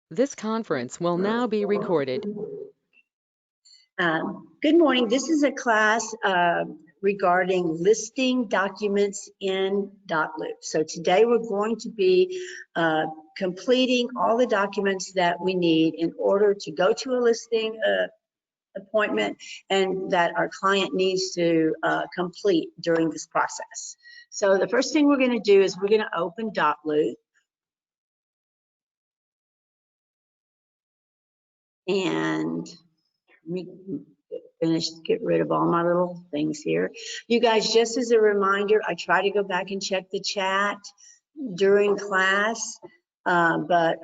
This conference will now be recorded. Good morning. This is a class regarding listing documents in DotLoop. So today we're going to be completing all the documents that we need in order to go to a listing appointment and that our client needs to complete during this process. So the first thing we're going to do is we're going to open DotLoop. And get rid of all my little things here. You guys, just as a reminder, I try to go back and check the chat during class, but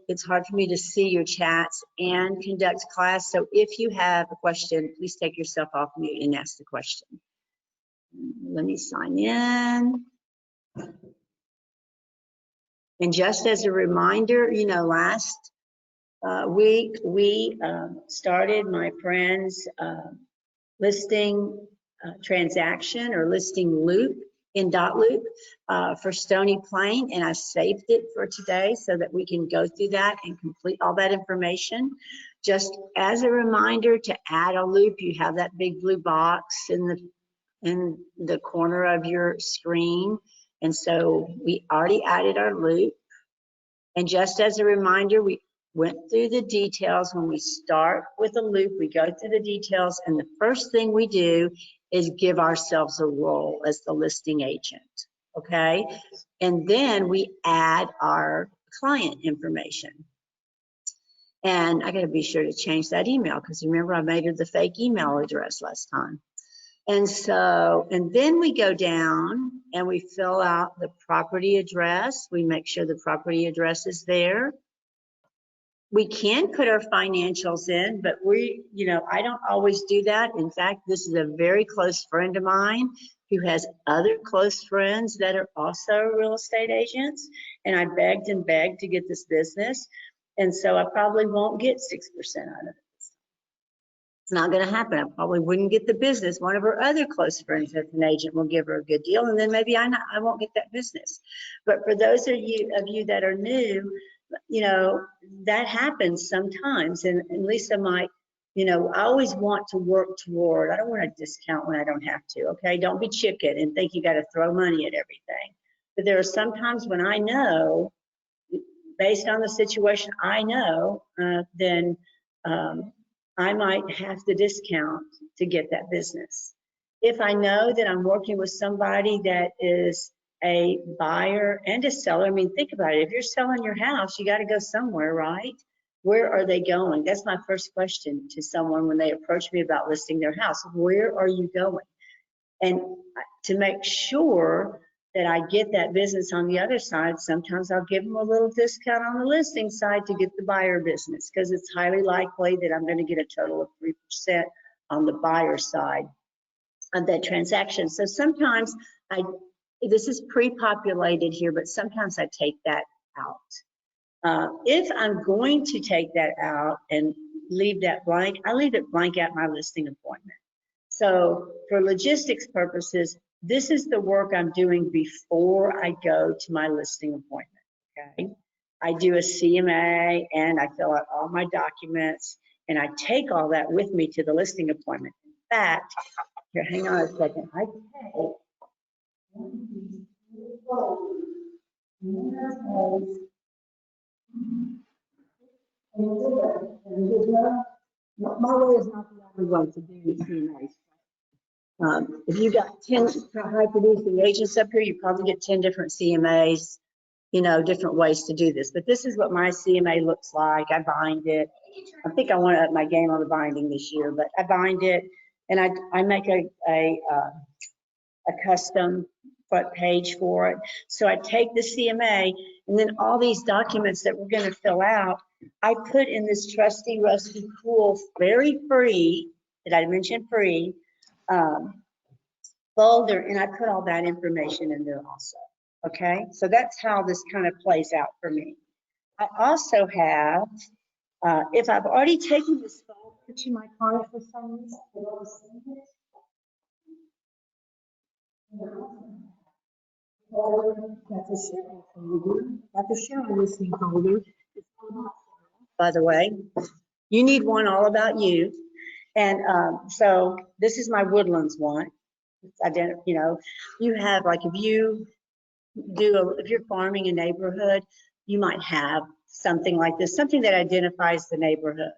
it's hard for me to see your chats and conduct class. So if you have a question, please take yourself off mute and ask the question. Let me sign in. And just as a reminder, you know, last week we started my friend's listing transaction or listing loop in DotLoop for Stony Plain, and I saved it for today so that we can go through that and complete all that information. Just as a reminder, to add a loop, you have that big blue box in the corner of your screen, and so we already added our loop. And just as a reminder, we went through the details. When we start with a loop, we go through the details, and the first thing we do is give ourselves a role as the listing agent, okay? And then we add our client information. And I gotta be sure to change that email, because remember I made her the fake email address last time. And then we go down and we fill out the property address. We make sure the property address is there. We can put our financials in, but I don't always do that. In fact, this is a very close friend of mine who has other close friends that are also real estate agents. And I begged and begged to get this business. And so I probably won't get 6% out of it. It's not going to happen. I probably wouldn't get the business. One of her other close friends that's an agent will give her a good deal, and then maybe I won't get that business. But for those of you that are new, you know, that happens sometimes. And Lisa might, you know, I always want to work toward, I don't want to discount when I don't have to, okay? Don't be chicken and think you got to throw money at everything. But there are some times when I know, based on the situation I know, then I might have to discount to get that business. If I know that I'm working with somebody that is a buyer and a seller, I mean, think about it. If you're selling your house, you got to go somewhere, right? Where are they going? That's my first question to someone when they approach me about listing their house. Where are you going? And to make sure that I get that business on the other side, sometimes I'll give them a little discount on the listing side to get the buyer business, because it's highly likely that I'm going to get a total of 3% on the buyer side of that transaction. So sometimes this is pre-populated here, but sometimes I take that out. If I'm going to take that out and leave that blank, I leave it blank at my listing appointment. So for logistics purposes, this is the work I'm doing before I go to my listing appointment, okay? I do a CMA and I fill out all my documents and I take all that with me to the listing appointment. In fact, here, hang on a second. I take one of these my way is not the only one to do CMAs. If you got 10 high producing agents up here, you probably get 10 different CMAs, you know, different ways to do this. But this is what my CMA looks like. I bind it. I think I want to up my game on the binding this year, but I bind it and I make a custom front page for it. So I take the CMA and then all these documents that we're going to fill out, I put in this trusty, rusty, cool, very free, did I mention free, folder, and I put all that information in there also, okay? So that's how this kind of plays out for me. I also have, if I've already taken this folder to my client for some reason, That's a Sheryl folder. That's a Sheryl listing folder. By the way, you need one all about you. And so this is my Woodlands one. You know, you have like if you if you're farming a neighborhood, you might have something like this, something that identifies the neighborhood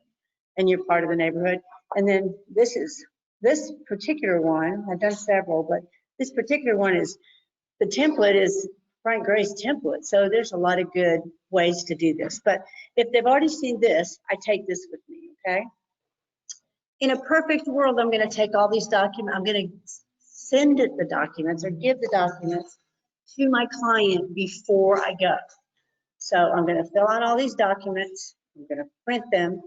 and you're part of the neighborhood. And then this particular one, I've done several, but this particular one is, the template is Frank Gray's template. So there's a lot of good ways to do this. But if they've already seen this, I take this with me, okay? In a perfect world, I'm going to take all these documents, I'm going to send it the documents or give the documents to my client before I go. So I'm going to fill out all these documents, I'm going to print them,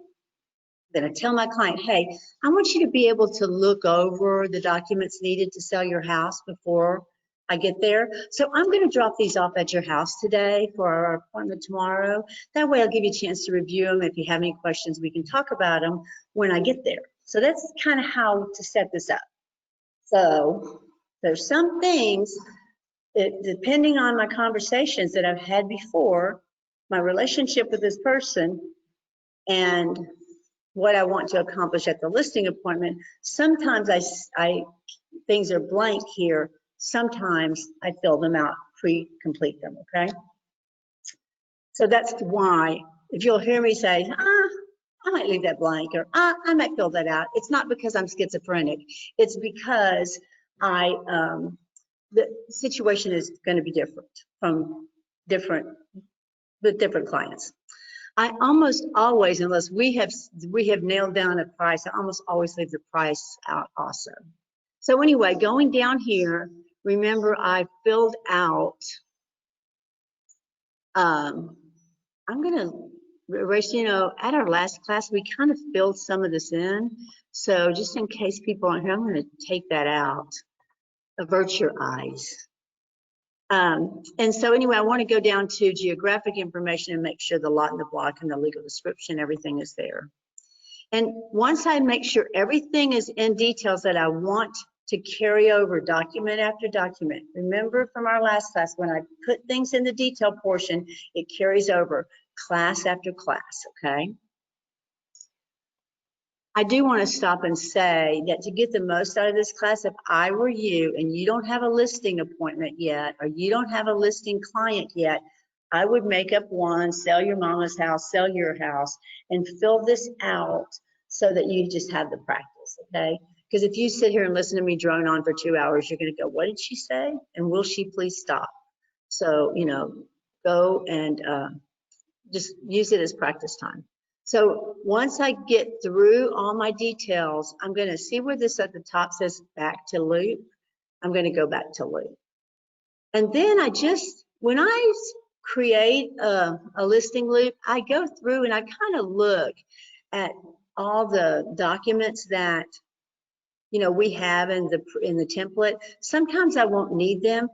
I'm going to tell my client, hey, I want you to be able to look over the documents needed to sell your house before I get there. So I'm going to drop these off at your house today for our appointment tomorrow. That way I'll give you a chance to review them. If you have any questions, we can talk about them when I get there. So that's kind of how to set this up. So there's some things, depending on my conversations that I've had before, my relationship with this person, and what I want to accomplish at the listing appointment. Sometimes things are blank here. Sometimes I fill them out, complete them, okay? So that's why, if you'll hear me say, I might leave that blank, or I might fill that out. It's not because I'm schizophrenic. It's because the situation is going to be different with different clients. I almost always, unless we have nailed down a price, I almost always leave the price out also. So anyway, going down here, remember I filled out, I'm gonna erase, you know, at our last class, we kind of filled some of this in. So just in case people aren't here, I'm gonna take that out. Avert your eyes. And so anyway, I want to go down to geographic information and make sure the lot and the block and the legal description, everything is there. And once I make sure everything is in details that I want to carry over document after document, remember from our last class, when I put things in the detail portion, it carries over class after class, okay? I do want to stop and say that to get the most out of this class, if I were you and you don't have a listing appointment yet, or you don't have a listing client yet, I would make up one, sell your mama's house, sell your house, and fill this out so that you just have the practice, okay? Because if you sit here and listen to me drone on for 2 hours, you're going to go, what did she say? And will she please stop? So, you know, go and just use it as practice time. So once I get through all my details, I'm going to see where this at the top says back to loop. I'm going to go back to loop. And then when I create a listing loop, I go through and I kind of look at all the documents that, you know, we have in the template. Sometimes I won't need them.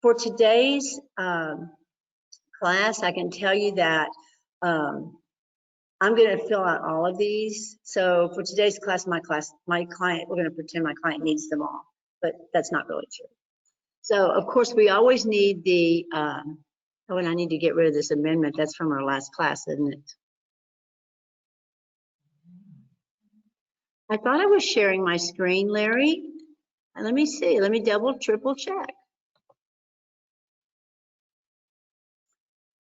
For today's class, I can tell you that I'm going to fill out all of these. So for today's class, my client, we're going to pretend my client needs them all, but that's not really true. So of course, we always need the, oh, and I need to get rid of this amendment. That's from our last class, isn't it? I thought I was sharing my screen, Larry. And let me see, let me triple check.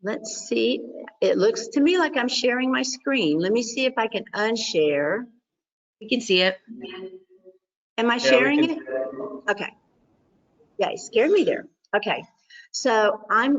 Let's see, it looks to me like I'm sharing my screen. Let me see if I can unshare. We can see it. Am I sharing it? Okay. Yeah, it scared me there. Okay. So and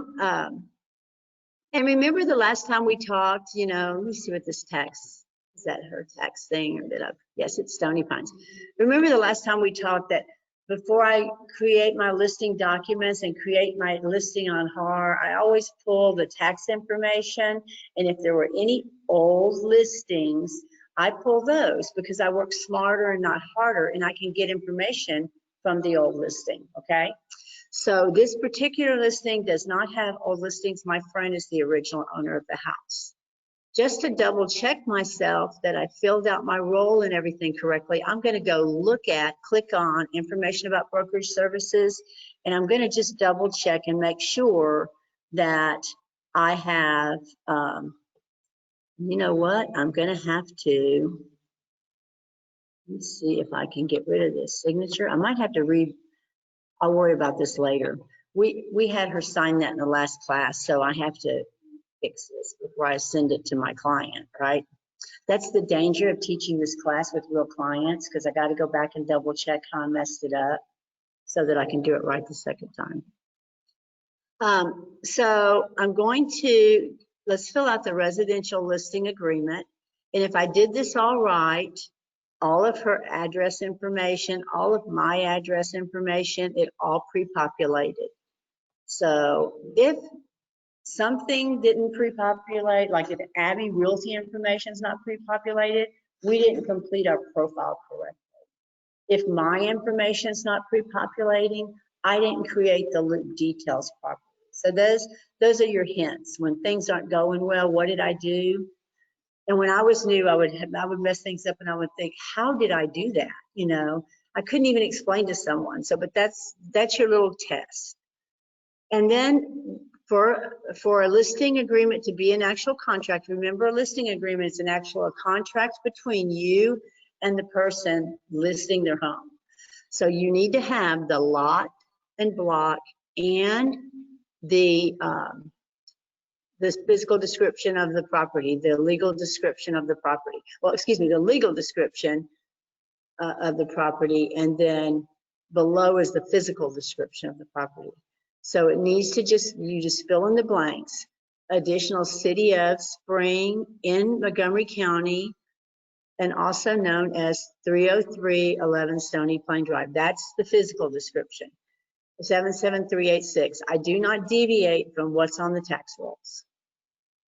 remember the last time we talked, you know, let me see what this text, is that her text thing or did I, yes, it's Stony Pines. Remember the last time we talked that before I create my listing documents and create my listing on HAR, I always pull the tax information. And if there were any old listings, I pull those because I work smarter and not harder, and I can get information from the old listing, okay? So this particular listing does not have old listings. My friend is the original owner of the house. just to double check myself that I filled out my role and everything correctly, I'm going to go click on information about brokerage services, and I'm going to just double check and make sure that I have, you know what, I'm going to have to, let's see if I can get rid of this signature. I might have to I'll worry about this later. We had her sign that in the last class, so I have to fix this before I send it to my client, right? That's the danger of teaching this class with real clients, because I got to go back and double check how I messed it up so that I can do it right the second time. So I'm going to, let's fill out the residential listing agreement. And if I did this all right, all of her address information, all of my address information, it all pre-populated. So if something didn't pre-populate, like if Abby Realty information is not pre-populated, we didn't complete our profile correctly. If my information is not pre-populating, I didn't create the loop details properly. So those are your hints. When things aren't going well, what did I do? And when I was new, I would mess things up and I would think, how did I do that? You know, I couldn't even explain to someone. So, but that's your little test. And then for a listing agreement to be an actual contract, remember, a listing agreement is an actual contract between you and the person listing their home. So you need to have the lot and block and the physical description of the property, the legal description of the property. Well, excuse me, the legal description of the property, and then below is the physical description of the property. So it needs to you just fill in the blanks. Additional City of Spring in Montgomery County, and also known as 30311 Stony Plain Drive. That's the physical description. 77386. I do not deviate from what's on the tax rolls.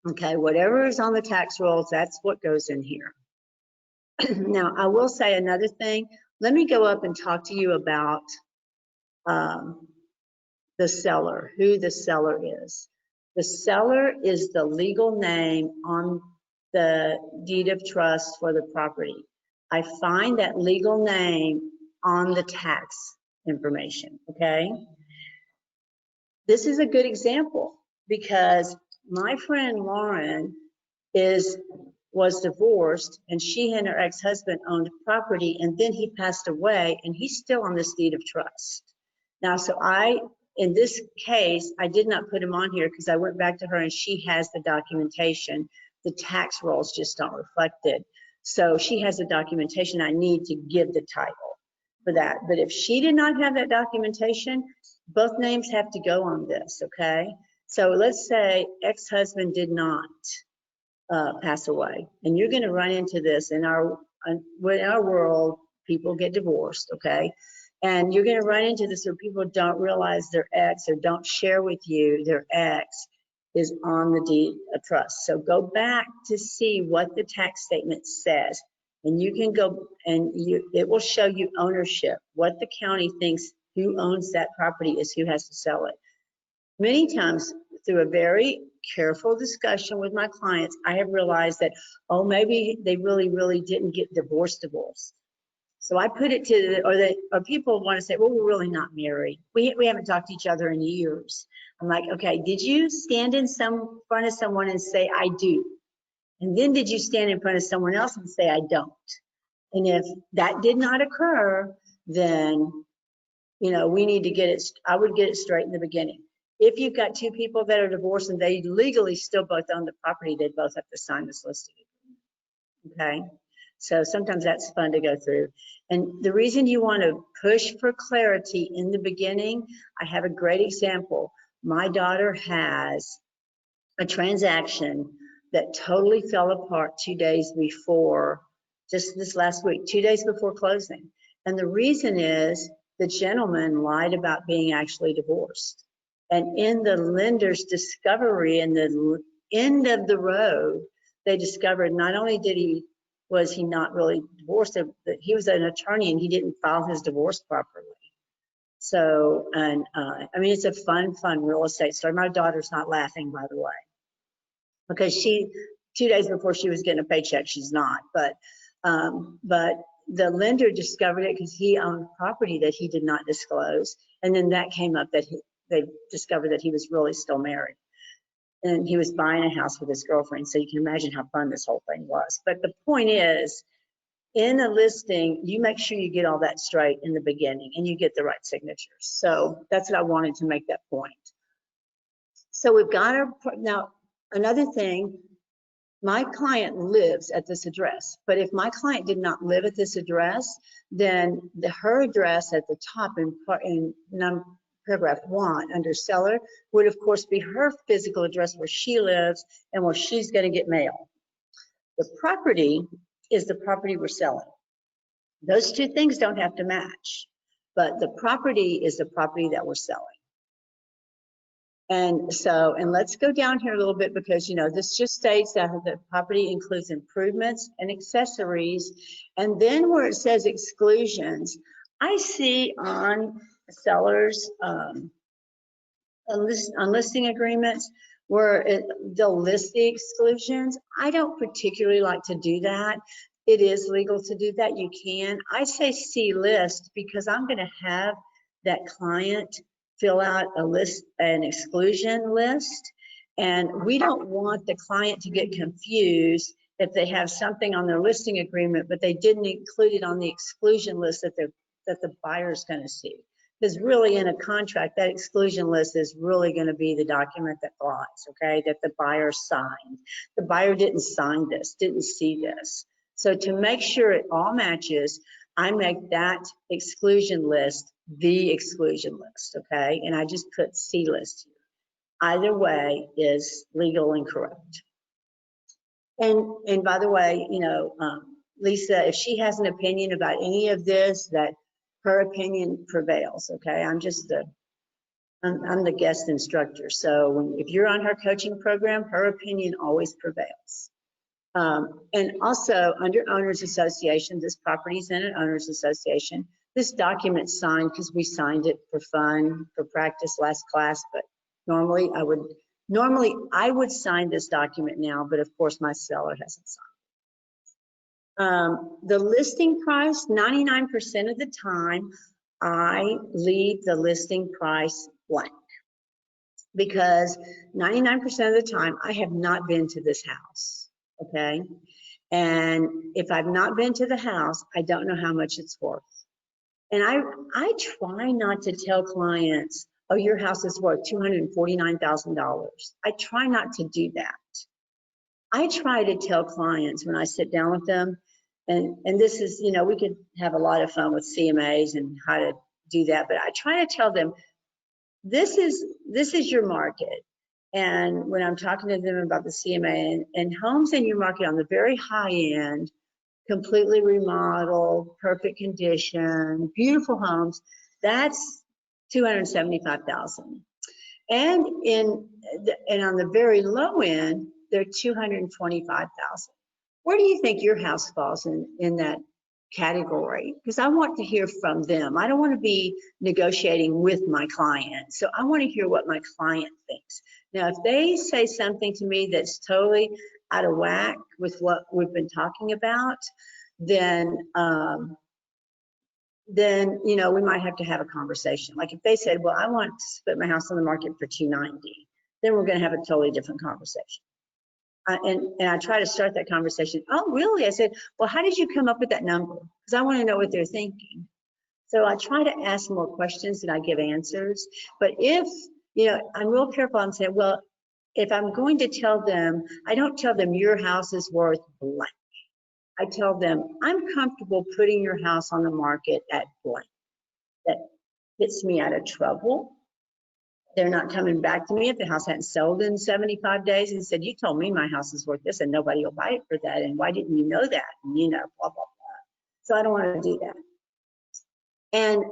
Okay, whatever is on the tax rolls, that's what goes in here. Now, I will say another thing. Let me go up and talk to you about the seller, who the seller is. The seller is the legal name on the deed of trust for the property. I find that legal name on the tax information, okay? This is a good example because my friend Lauren was divorced, and she and her ex-husband owned property, and then he passed away, and he's still on this deed of trust. Now, so in this case, I did not put him on here because I went back to her and she has the documentation. The tax rolls just don't reflect it. So she has the documentation. I need to give the title for that. But if she did not have that documentation, both names have to go on this, okay? So let's say ex-husband did not pass away, and you're going to run into this in our world. People get divorced, okay? And you're going to run into this where people don't realize their ex, or don't share with you their ex is on the deed of trust. So go back to see what the tax statement says, and you can go and it will show you ownership, what the county thinks who owns that property is who has to sell it. Many times, through a very careful discussion with my clients, I have realized that, oh, maybe they really, really didn't get divorced. So I put it to, or people want to say, well, we're really not married. We haven't talked to each other in years. I'm like, okay, did you stand in front of someone and say, I do? And then did you stand in front of someone else and say, I don't? And if that did not occur, then, you know, we need to get it, I would get it straight in the beginning. If you've got two people that are divorced and they legally still both own the property, they both have to sign this listing agreement. Okay? So sometimes that's fun to go through. And the reason you want to push for clarity in the beginning, I have a great example. My daughter has a transaction that totally fell apart 2 days before, just this last week, 2 days before closing. And the reason is the gentleman lied about being actually divorced. And in the lender's discovery, in the end of the road, they discovered not only was he not really divorced, but he was an attorney and he didn't file his divorce properly. So, and I mean, it's a fun real estate story. My daughter's not laughing, by the way, because she 2 days before she was getting a paycheck. She's not, but the lender discovered it because he owned property that he did not disclose. And then that came up that they discovered that he was really still married. And he was buying a house with his girlfriend. So you can imagine how fun this whole thing was. But the point is, in a listing, you make sure you get all that straight in the beginning and you get the right signatures. So that's what I wanted to make that point. So we've got our, now another thing, my client lives at this address, but if my client did not live at this address, then her address at the top in paragraph 1 under seller would of course be her physical address where she lives and where she's going to get mail. The property is the property we're selling. Those two things don't have to match, but the property is the property that we're selling. And so, and let's go down here a little bit because, you know, this just states that the property includes improvements and accessories. And then where it says exclusions, I see on sellers, on listing agreements where they'll list the exclusions. I don't particularly like to do that. It is legal to do that. You can. I say see list because I'm going to have that client fill out a list, an exclusion list. And we don't want the client to get confused if they have something on their listing agreement, but they didn't include it on the exclusion list that the buyer's going to see. Because really in a contract, that exclusion list is really going to be the document that flies, okay, that the buyer signed. The buyer didn't sign this, didn't see this. So to make sure it all matches, I make that exclusion list the exclusion list, okay? And I just put C list here. Either way is legal and correct. And by the way, you know, Lisa, if she has an opinion about any of this, that her opinion prevails, okay? I'm the guest instructor. So if you're on her coaching program, her opinion always prevails. And also under owners association, this property's in an owners association. This document's signed because we signed it for fun, for practice last class, but normally I would sign this document now, but of course my seller hasn't signed. The listing price, 99% of the time, I leave the listing price blank because 99% of the time I have not been to this house, okay? And if I've not been to the house, I don't know how much it's worth. And I try not to tell clients, oh, your house is worth $249,000. I try not to do that. I try to tell clients when I sit down with them, and this is, you know, we could have a lot of fun with CMAs and how to do that, but I try to tell them, this is your market. And when I'm talking to them about the CMA and homes in your market on the very high end, completely remodeled, perfect condition, beautiful homes, that's $275,000. And on the very low end, they're $225,000. Where do you think your house falls in that category? Because I want to hear from them. I don't want to be negotiating with my client. So I want to hear what my client thinks. Now, if they say something to me that's totally out of whack with what we've been talking about, then you know, we might have to have a conversation. Like if they said, well, I want to put my house on the market for $290, then we're going to have a totally different conversation. And I try to start that conversation. Oh, really? I said, well, how did you come up with that number? Because I want to know what they're thinking. So I try to ask more questions than I give answers. But if, you know, I'm real careful. I'm saying, well, if I'm going to tell them, I don't tell them your house is worth blank. I tell them, I'm comfortable putting your house on the market at blank. That gets me out of trouble. They're not coming back to me if the house hadn't sold in 75 days and said, you told me my house is worth this and nobody will buy it for that. And why didn't you know that? And, you know, blah, blah, blah. So I don't want to do that. And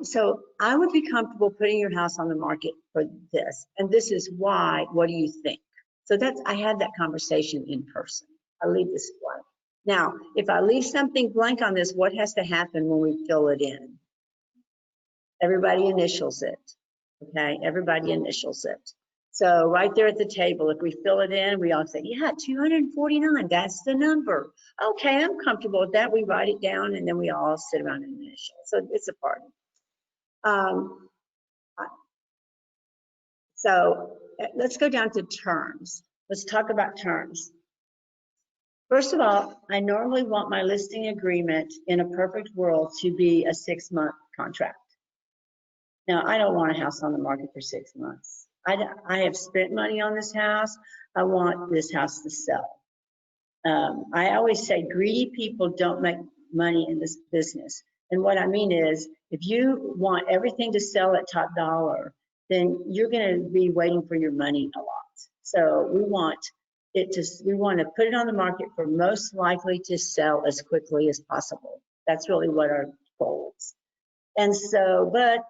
so I would be comfortable putting your house on the market for this. And this is why, what do you think? So I had that conversation in person. I leave this blank. Now, if I leave something blank on this, what has to happen when we fill it in? Everybody initials it. Okay, everybody initials it. So right there at the table, if we fill it in, we all say, yeah, 249, that's the number. Okay, I'm comfortable with that. We write it down and then we all sit around and initial. So it's a party. So let's go down to terms. Let's talk about terms. First of all, I normally want my listing agreement in a perfect world to be a 6-month contract. Now, I don't want a house on the market for 6 months. I have spent money on this house. I want this house to sell. I always say greedy people don't make money in this business. And what I mean is, if you want everything to sell at top dollar, then you're going to be waiting for your money a lot. So we want to put it on the market for most likely to sell as quickly as possible. That's really what our goal is. And so, but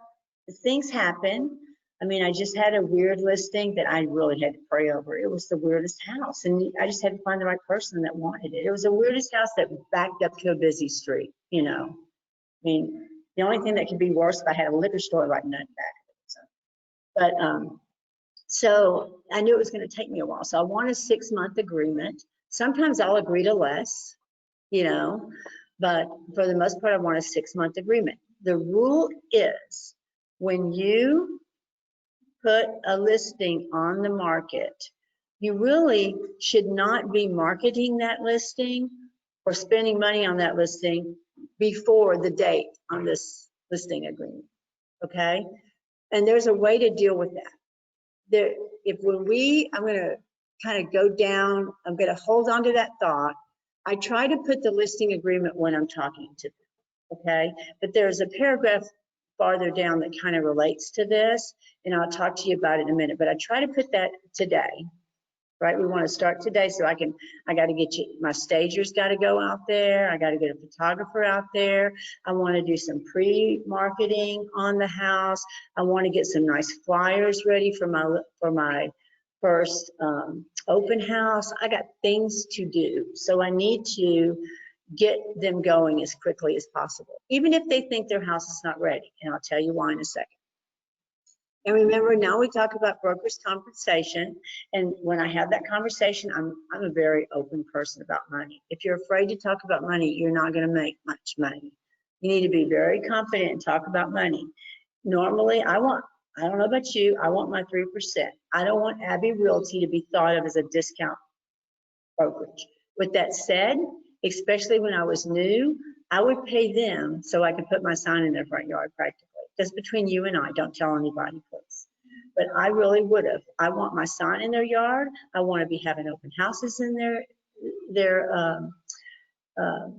things happen. I mean, I just had a weird listing that I really had to pray over. It was the weirdest house, and I just had to find the right person that wanted it. It was the weirdest house that backed up to a busy street, you know. I mean, the only thing that could be worse if I had a liquor store right in that back. But so I knew it was going to take me a while. So I want a 6-month agreement. Sometimes I'll agree to less, you know, but for the most part, I want a 6-month agreement. The rule is when you put a listing on the market, you really should not be marketing that listing or spending money on that listing before the date on this listing agreement, okay? And there's a way to deal with that. I'm going to kind of go down, I'm going to hold on to that thought. I try to put the listing agreement when I'm talking to them, okay? But there's a paragraph farther down that kind of relates to this, and I'll talk to you about it in a minute, but I try to put that today, right? We want to start today, so I got to get you, my stager's got to go out there, I got to get a photographer out there, I want to do some pre-marketing on the house, I want to get some nice flyers ready for my first open house. I got things to do, so I need to get them going as quickly as possible, even if they think their house is not ready. And I'll tell you why in a second. And remember, now we talk about broker's compensation. And when I have that conversation, I'm a very open person about money. If you're afraid to talk about money, you're not going to make much money. You need to be very confident and talk about money. Normally, I don't know about you, I want my 3%. I don't want Abbey Realty to be thought of as a discount brokerage. With that said, especially when I was new, I would pay them so I could put my sign in their front yard practically. Just between you and I, don't tell anybody, please. But I really would have. I want my sign in their yard. I want to be having open houses in their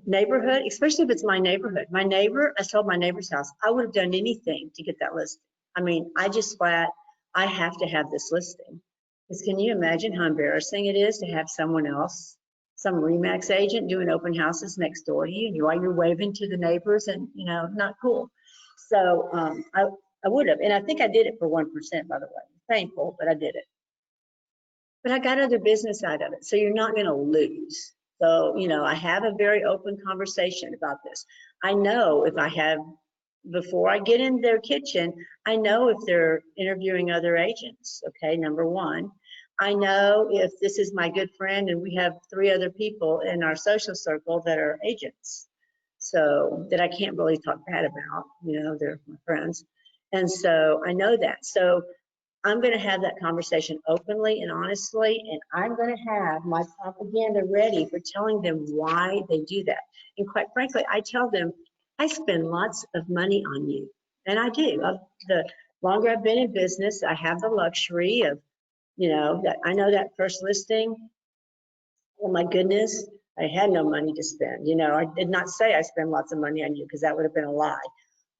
neighborhood, especially if it's my neighborhood. My neighbor, I sold my neighbor's house. I would have done anything to get that listing. I mean, I have to have this listing. Because can you imagine how embarrassing it is to have someone else, some RE/MAX agent doing open houses next door to you, and while you're waving to the neighbors, and you know, not cool. So I would have, and I think I did it for 1%, by the way. Painful, but I did it. But I got other business out of it, so you're not going to lose. So, you know, I have a very open conversation about this. I know if I have, before I get in their kitchen, I know if they're interviewing other agents, okay, number one. I know if this is my good friend and we have 3 other people in our social circle that are agents, so that I can't really talk bad about, you know, they're my friends. And so I know that. So I'm going to have that conversation openly and honestly, and I'm going to have my propaganda ready for telling them why they do that. And quite frankly, I tell them, I spend lots of money on you. And I do. The longer I've been in business, I have the luxury of, you know, that I know that first listing, oh my goodness, I had no money to spend. You know, I did not say I spend lots of money on you because that would have been a lie.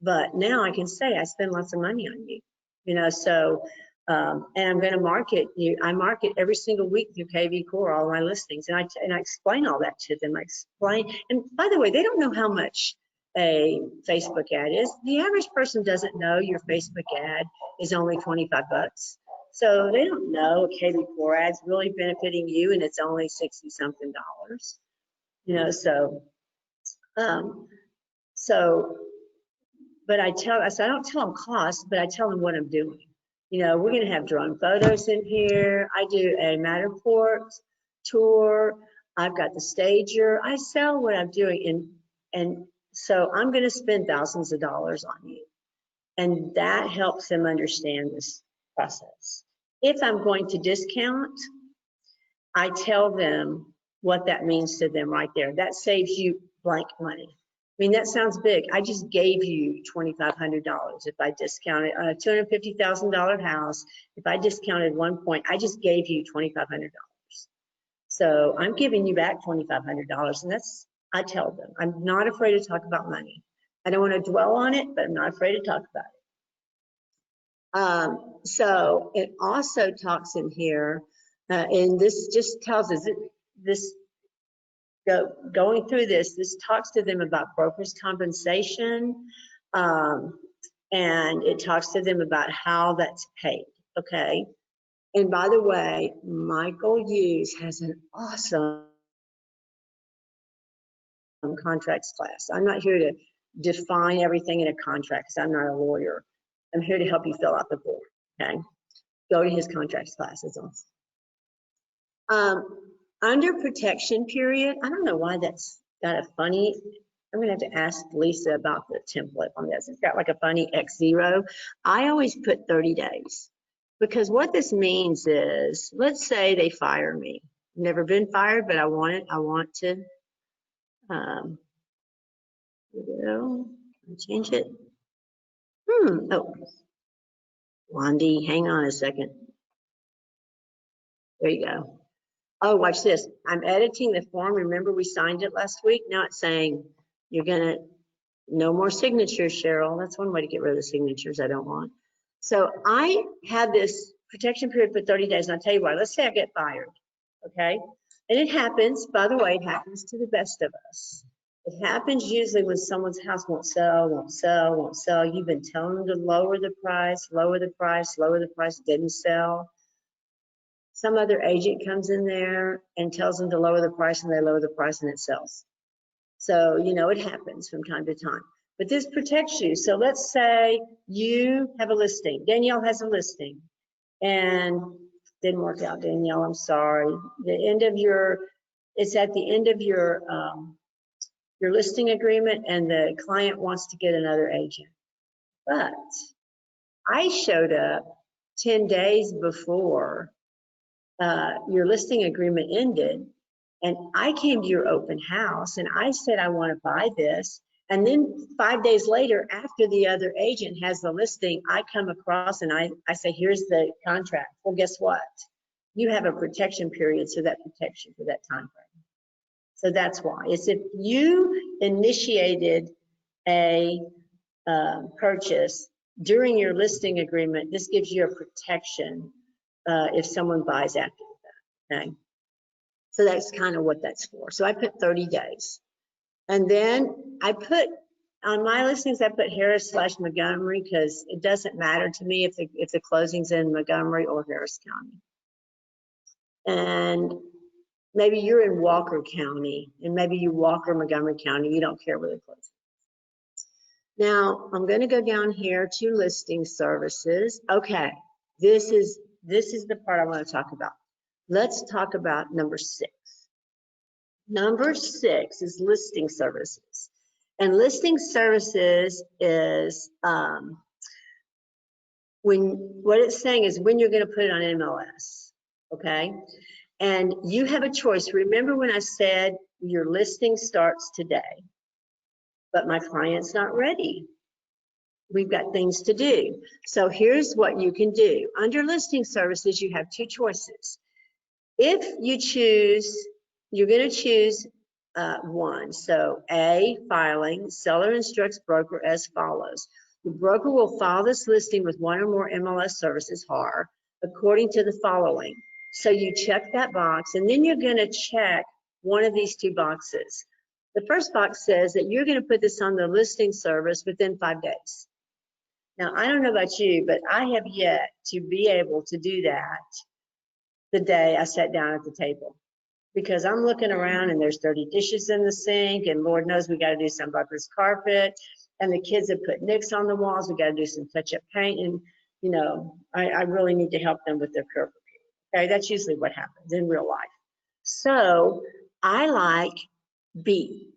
But now I can say I spend lots of money on you, you know, so, and I'm going to market you. I market every single week through KV Core, all my listings. And I explain all that to them. I explain, and by the way, they don't know how much a Facebook ad is. The average person doesn't know your Facebook ad is only 25 bucks. So they don't know a KV Core ad's really benefiting you and it's only 60 something dollars, you know, so, but I don't tell them cost, but I tell them what I'm doing. You know, we're going to have drone photos in here. I do a Matterport tour. I've got the stager. I sell what I'm doing. And so I'm going to spend thousands of dollars on you. And that helps them understand this process. If I'm going to discount, I tell them what that means to them right there. That saves you blank money. I mean, that sounds big. I just gave you $2,500 if I discounted on a $250,000 house. If I discounted 1 point, I just gave you $2,500. So I'm giving you back $2,500, and that's, I tell them, I'm not afraid to talk about money. I don't want to dwell on it, but I'm not afraid to talk about it. So it also talks in here, and this just tells us this. Going through this talks to them about broker's compensation, and it talks to them about how that's paid, okay? And by the way, Michael Hughes has an awesome contracts class. I'm not here to define everything in a contract because I'm not a lawyer. I'm here to help you fill out the form, okay? Go to his contracts class, it's awesome. Under protection period, I don't know why that's got a funny, I'm gonna have to ask Lisa about the template on this. It's got like a funny X0. I always put 30 days because what this means is, let's say they fire me. Never been fired, but I want to, change it. Oh, Wandy, hang on a second. There you go. Oh, watch this. I'm editing the form. Remember we signed it last week? Now it's saying you're gonna, no more signatures, Cheryl. That's one way to get rid of the signatures I don't want. So I had this protection period for 30 days, and I'll tell you why. Let's say I get fired, okay? And it happens, by the way, it happens to the best of us. It happens usually when someone's house won't sell, won't sell, won't sell. You've been telling them to lower the price, lower the price, lower the price, didn't sell. Some other agent comes in there and tells them to lower the price, and they lower the price and it sells. So, you know, it happens from time to time. But this protects you. So let's say you have a listing. Danielle has a listing and didn't work out, Danielle, I'm sorry. The end of your, it's at the end of your listing agreement, and the client wants to get another agent. But I showed up 10 days before your listing agreement ended, and I came to your open house and I said, I want to buy this. And then 5 days later, after the other agent has the listing, I come across and I say, here's the contract. Well, guess what? You have a protection period, so that protects you for that time frame. So that's why. It's if you initiated a purchase during your listing agreement, this gives you a protection if someone buys after that, okay? So that's kind of what that's for. So I put 30 days. And then I put, on my listings, I put Harris/Montgomery because it doesn't matter to me if the closing's in Montgomery or Harris County. And maybe you're in Walker County, and maybe you Walker, Montgomery County, you don't care where the closing is. Now, I'm gonna go down here to listing services. Okay, this is the part I want to talk about. Let's talk about number 6. Number 6 is listing services. And listing services is what it's saying is when you're going to put it on MLS, okay? And you have a choice. Remember when I said your listing starts today, but my client's not ready. We've got things to do. So here's what you can do. Under listing services, you have 2 choices. If you choose, you're going to choose one. So A, filing, seller instructs broker as follows. The broker will file this listing with one or more MLS services, HAR, according to the following. So you check that box, and then you're going to check one of these 2 boxes. The first box says that you're going to put this on the listing service within 5 days. Now, I don't know about you, but I have yet to be able to do that the day I sat down at the table, because I'm looking around and there's dirty dishes in the sink, and Lord knows we got to do something about this carpet, and the kids have put nicks on the walls. We got to do some touch-up paint, and you know, I really need to help them with their curb appeal. Okay, that's usually what happens in real life. So I like B,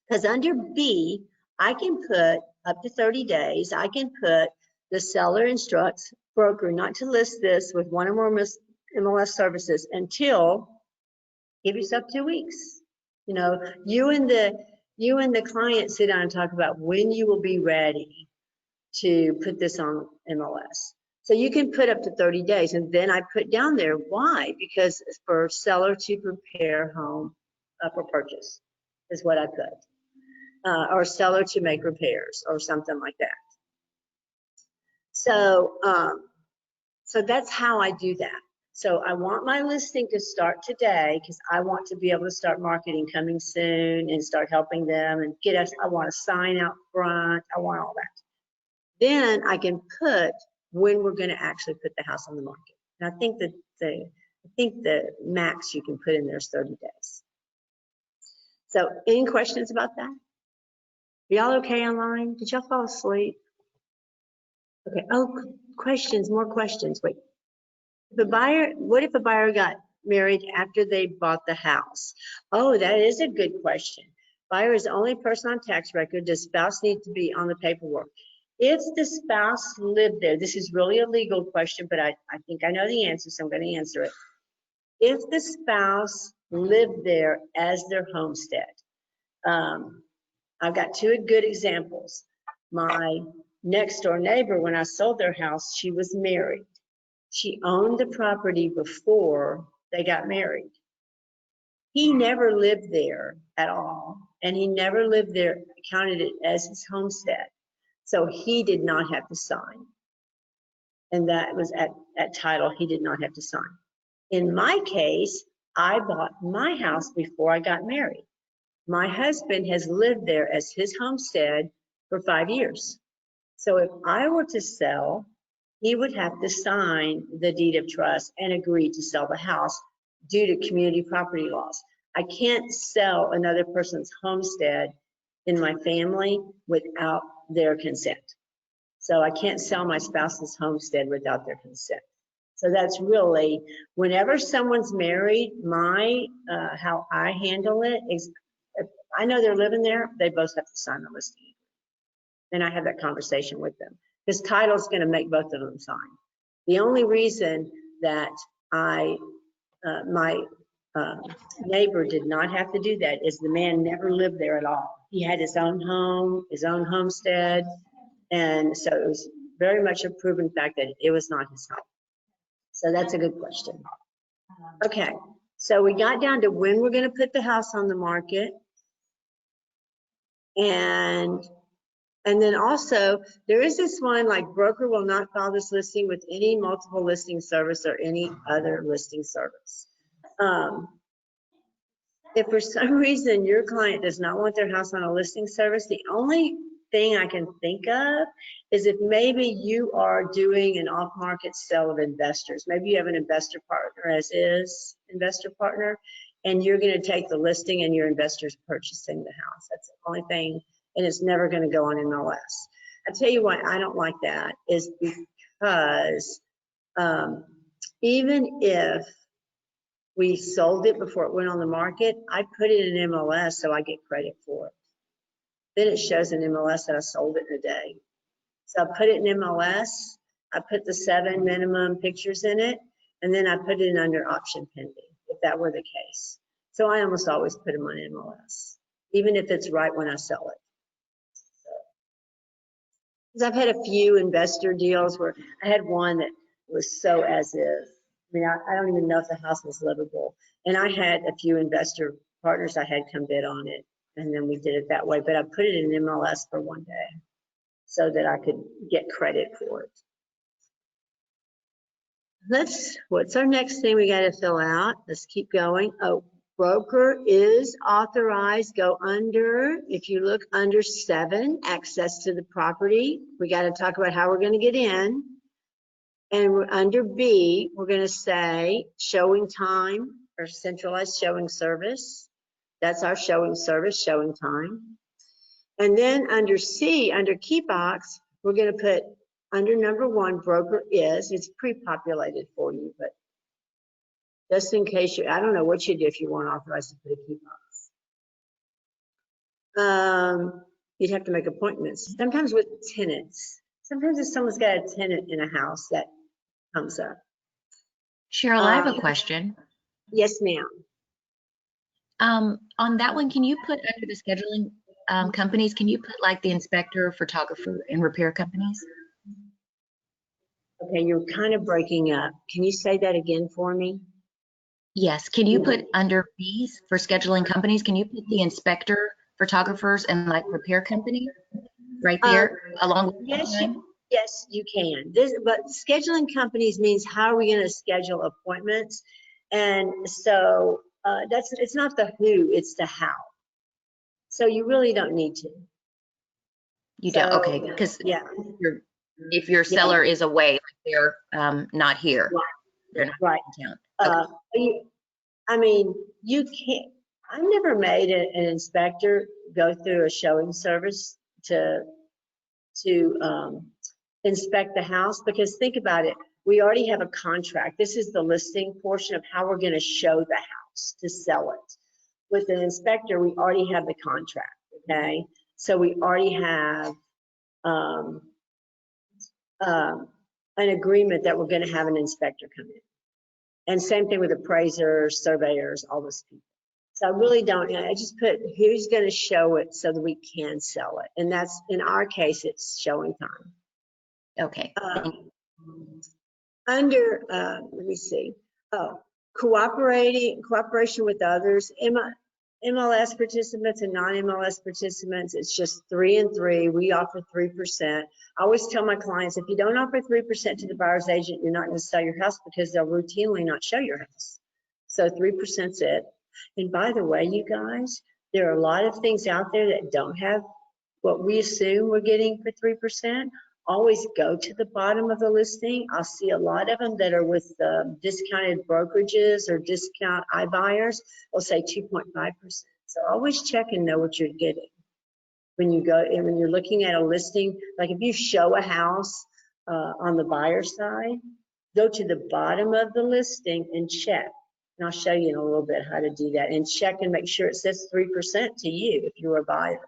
because under B, I can put up to 30 days. I can put the seller instructs broker not to list this with one or more MLS services until, give yourself 2 weeks. You know, you and the client sit down and talk about when you will be ready to put this on MLS. So you can put up to 30 days, and then I put down there why, because for seller to prepare home for purchase is what I put, or seller to make repairs or something like that. So, so that's how I do that. So I want my listing to start today because I want to be able to start marketing coming soon and start helping them and get us, I want a sign out front, I want all that. Then I can put when we're going to actually put the house on the market. And I think that the max you can put in there is 30 days. So any questions about that? Are y'all okay online? Did y'all fall asleep? Okay. Oh, questions, more questions. Wait. What if a buyer got married after they bought the house? Oh, that is a good question. Buyer is the only person on tax record. Does spouse need to be on the paperwork? If the spouse lived there, this is really a legal question, but I think I know the answer, so I'm going to answer it. If the spouse lived there as their homestead, I've got two good examples. My next door neighbor, when I sold their house, she was married. She owned the property before they got married. He never lived there at all, and he never lived there, counted it as his homestead. So he did not have to sign. And that was at title, he did not have to sign. In my case, I bought my house before I got married. My husband has lived there as his homestead for 5 years. So if I were to sell, he would have to sign the deed of trust and agree to sell the house due to community property laws. I can't sell another person's homestead in my family without their consent. So I can't sell my spouse's homestead without their consent. So that's really, whenever someone's married, my how I handle it is, if I know they're living there, they both have to sign the listing. Then I have that conversation with them. Because title is going to make both of them sign. The only reason that my neighbor did not have to do that is the man never lived there at all. He had his own home, his own homestead, and so it was very much a proven fact that it was not his home. So that's a good question. Okay, so we got down to when we're going to put the house on the market, and then also, there is this one, like, broker will not file this listing with any multiple listing service or any other listing service. If for some reason your client does not want their house on a listing service, the only thing I can think of is if maybe you are doing an off-market sale of investors. Maybe you have an investor partner as is, investor partner, and you're going to take the listing and your investor's purchasing the house. That's the only thing. And it's never going to go on MLS. I tell you why I don't like that is because even if we sold it before it went on the market, I put it in MLS so I get credit for it. Then it shows in MLS that I sold it in a day. So I put it in MLS, I put the 7 minimum pictures in it, and then I put it in under option pending, if that were the case. So I almost always put them on MLS, even if it's right when I sell it. I've had a few investor deals where I had one that was so as is. I mean, I don't even know if the house was livable. And I had a few investor partners I had come bid on it, and then we did it that way. But I put it in MLS for one day so that I could get credit for it. What's our next thing we got to fill out? Let's keep going. Oh, broker is authorized, go under, if you look under 7, access to the property. We got to talk about how we're going to get in. And we're under B, we're going to say showing time or centralized showing service. That's our showing service, showing time. And then under C, under key box, we're going to put under number 1, broker is, it's pre-populated for you, but just in case I don't know what you do if you weren't authorized to put a key box. You'd have to make appointments. Sometimes with tenants. Sometimes if someone's got a tenant in a house, that comes up. Cheryl, I have a question. Yes, ma'am. On that one, can you put under the scheduling companies, can you put like the inspector, photographer, and repair companies? Okay, you're kind of breaking up. Can you say that again for me? Yes. Can you put under fees for scheduling companies, can you put the inspector, photographers, and like repair company right there along with yes, you can. But scheduling companies means how are we going to schedule appointments? And so it's not the who, it's the how. So you really don't need to. You don't, okay, because yeah, if your seller is away, like they're not here, they're not in town. Okay. I mean, you can't. I've never made an inspector go through a showing service to inspect the house, because think about it. We already have a contract. This is the listing portion of how we're going to show the house to sell it. With an inspector, we already have the contract. Okay, so we already have an agreement that we're going to have an inspector come in. And same thing with appraisers, surveyors, all those people. So I really don't, I just put who's going to show it so that we can sell it. And that's, in our case, it's showing time. Okay. Under, let me see. Oh, cooperation with others. MLS participants and non-MLS participants, it's just 3 and 3. We offer 3%. I always tell my clients, if you don't offer 3% to the buyer's agent, you're not going to sell your house, because they'll routinely not show your house. So 3%'s it. And by the way, you guys, there are a lot of things out there that don't have what we assume we're getting for 3%. Always go to the bottom of the listing. I'll see a lot of them that are with discounted brokerages or discount iBuyers. They'll say 2.5%. So always check and know what you're getting when you go, and when you're looking at a listing. Like if you show a house on the buyer side, go to the bottom of the listing and check. And I'll show you in a little bit how to do that, and check and make sure it says 3% to you if you're a buyer.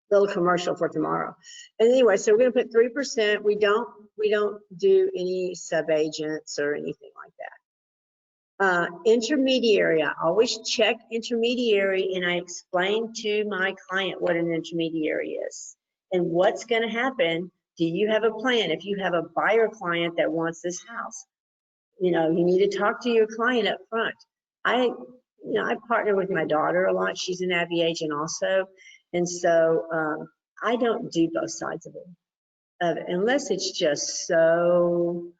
Little commercial for tomorrow. And anyway, so we're going to put 3%. We don't do any sub-agents or anything like that. Intermediary, I always check intermediary, and I explain to my client what an intermediary is and what's going to happen. Do you have a plan? If you have a buyer client that wants this house, you need to talk to your client up front. I partner with my daughter a lot. She's an Abbey agent also. And so I don't do both sides of it, unless it's just so,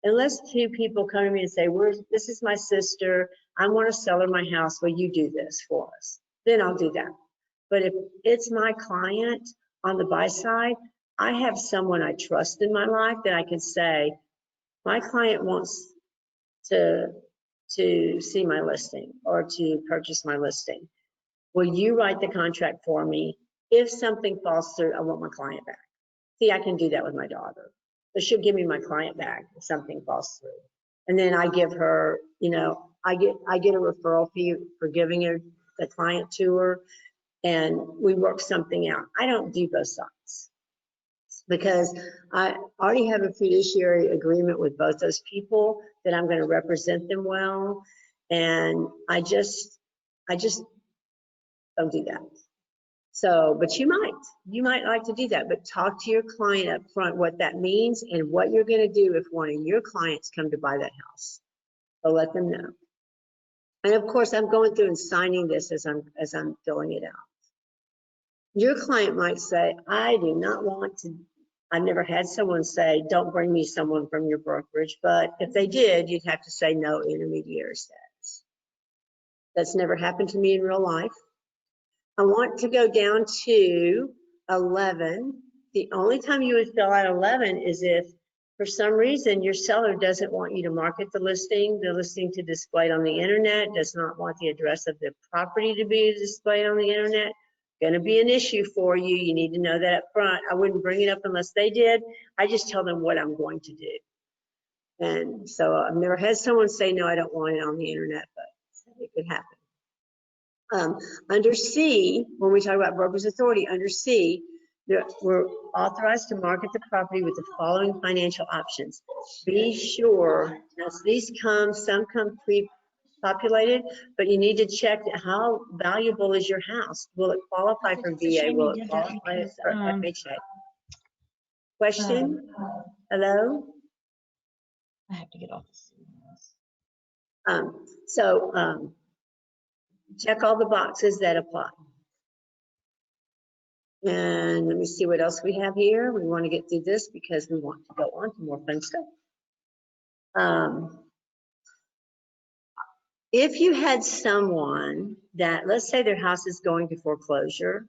unless two people come to me and say, this is my sister, I want to sell her my house, will you do this for us? Then I'll do that. But if it's my client on the buy side, I have someone I trust in my life that I can say, my client wants to see my listing or to purchase my listing. Will you write the contract for me? If something falls through, I want my client back. See, I can do that with my daughter. So she'll give me my client back if something falls through. And then I give her, I get a referral fee for giving her the client to her, and we work something out. I don't do both sides because I already have a fiduciary agreement with both those people that I'm going to represent them well. And I just don't do that. So, but you might like to do that, but talk to your client up front what that means and what you're going to do if one of your clients come to buy that house. So let them know. And of course, I'm going through and signing this as I'm filling it out. Your client might say, I do not want to. I've never had someone say, don't bring me someone from your brokerage, but if they did, you'd have to say no intermediary status. That's never happened to me in real life. I want to go down to 11. The only time you would fill out 11 is if for some reason your seller doesn't want you to market the listing to display it on the internet, does not want the address of the property to be displayed on the internet. going to be an issue for you. You need to know that up front. I wouldn't bring it up unless they did. I just tell them what I'm going to do. And so I've never had someone say, no, I don't want it on the internet, but it could happen. Under C, when we talk about broker's authority, under C, we're authorized to market the property with the following financial options. Be sure, as these come, some come pre-populated, but you need to check how valuable is your house. Will it qualify for VA? Will it qualify for FHA? Question? Hello? I have to get off. Check all the boxes that apply. And let me see what else we have here. We want to get through this because we want to go on to more fun stuff. If you had someone that, let's say their house is going to foreclosure,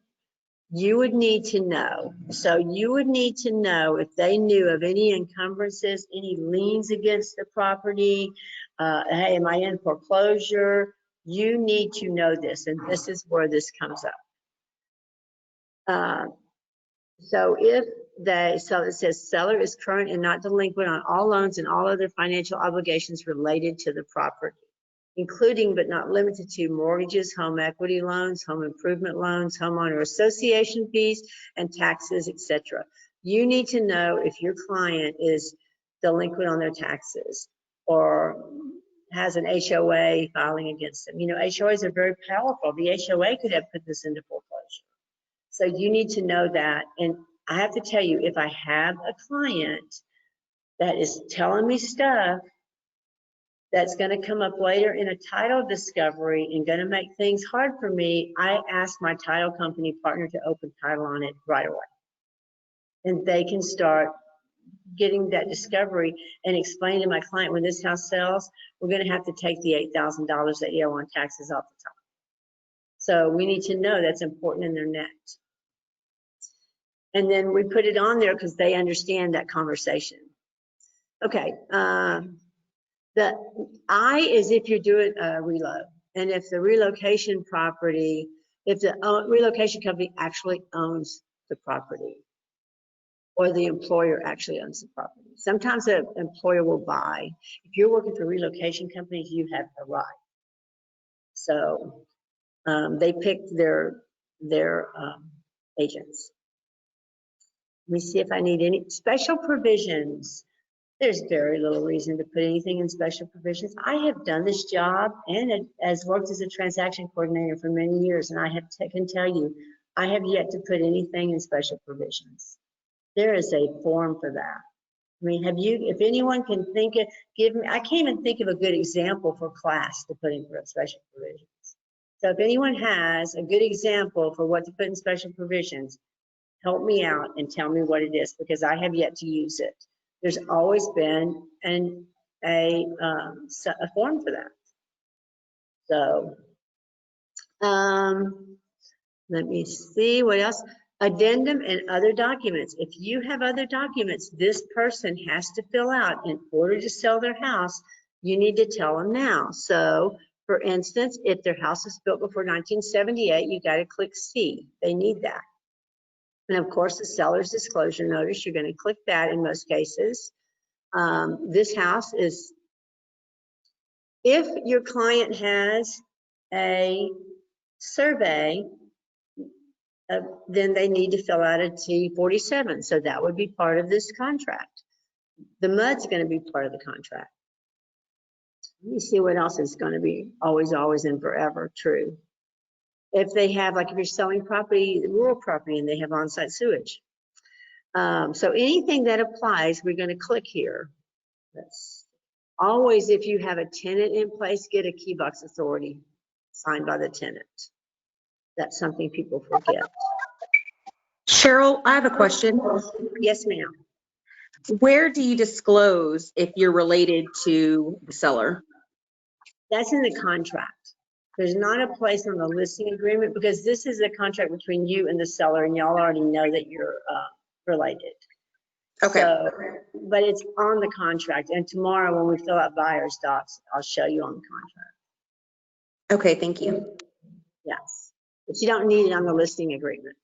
you would need to know. So you would need to know if they knew of any encumbrances, any liens against the property. Hey, am I in foreclosure? You need to know this, and this is where this comes up. So if it says seller is current and not delinquent on all loans and all other financial obligations related to the property, including but not limited to mortgages, home equity loans, home improvement loans, homeowner association fees, and taxes, etc. You need to know if your client is delinquent on their taxes or has an HOA filing against them. You know, HOAs are very powerful. The HOA could have put this into foreclosure. So you need to know that. And I have to tell you, if I have a client that is telling me stuff that's going to come up later in a title discovery and going to make things hard for me, I ask my title company partner to open title on it right away. And they can start getting that discovery and explain to my client, when this house sells, we're going to have to take the $8,000 that you owe on taxes off the top. So we need to know that's important in their net. And then we put it on there because they understand that conversation. Okay, the I is if you're doing a reload. And if the relocation property, if the relocation company actually owns the property, or the employer actually owns the property. Sometimes the employer will buy. If you're working for relocation companies, you have a right. So they picked their agents. Let me see if I need any special provisions. There's very little reason to put anything in special provisions. I have done this job and has worked as a transaction coordinator for many years, and I can tell you, I have yet to put anything in special provisions. There is a form for that. I mean, if anyone can think of, I can't even think of a good example for class to put in for special provisions. So if anyone has a good example for what to put in special provisions, help me out and tell me what it is, because I have yet to use it. There's always been a form for that. So let me see what else. Addendum and other documents. If you have other documents this person has to fill out in order to sell their house, you need to tell them now. So for instance, if their house was built before 1978, you got to click C. They need that. And of course, the seller's disclosure notice, you're going to click that in most cases. This house is, if your client has a survey, then they need to fill out a T47. So that would be part of this contract. The MUD's going to be part of the contract. Let me see what else is going to be always and forever true. If they have, like if you're selling property, rural property, and they have on-site sewage. So anything that applies, we're going to click here. That's always, if you have a tenant in place, get a key box authority signed by the tenant. That's something people forget. Cheryl, I have a question. Yes, ma'am. Where do you disclose if you're related to the seller? That's in the contract. There's not a place on the listing agreement, because this is a contract between you and the seller, and y'all already know that you're related. Okay. So, but it's on the contract, and tomorrow when we fill out buyer's docs, I'll show you on the contract. Okay, thank you. Yes. but you don't need it on the listing agreement.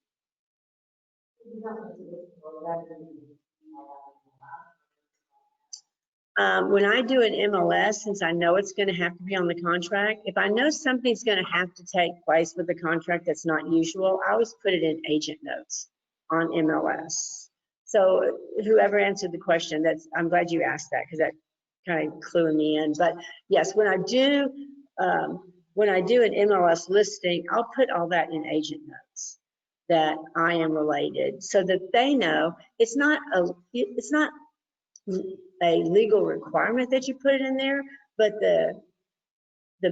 When I do an MLS, since I know it's going to have to be on the contract, if I know something's going to have to take place with the contract that's not usual, I always put it in agent notes on MLS. So whoever answered the question, I'm glad you asked that, because that kind of clued me in. But yes, when I do an MLS listing, I'll put all that in agent notes that I am related, so that they know it's not a legal requirement that you put it in there, but the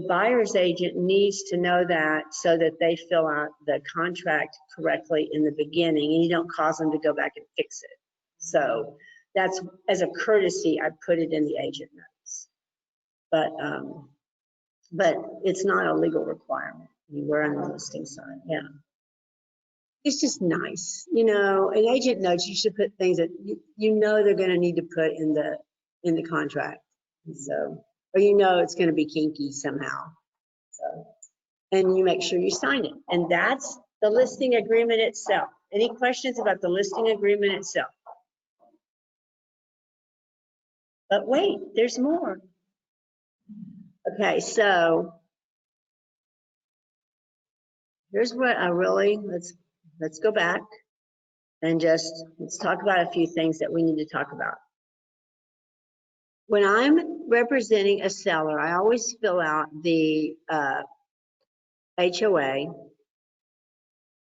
buyer's agent needs to know that, so that they fill out the contract correctly in the beginning, and you don't cause them to go back and fix it. So that's, as a courtesy, I put it in the agent notes. But it's not a legal requirement. You were on the listing side, yeah. It's just nice, you know. In agent notes, you should put things that you know they're going to need to put in the contract. So, or you know it's going to be kinky somehow. So, and you make sure you sign it. And that's the listing agreement itself. Any questions about the listing agreement itself? But wait, there's more. Okay, so here's what I really, let's go back and let's talk about a few things that we need to talk about. When I'm representing a seller, I always fill out the HOA,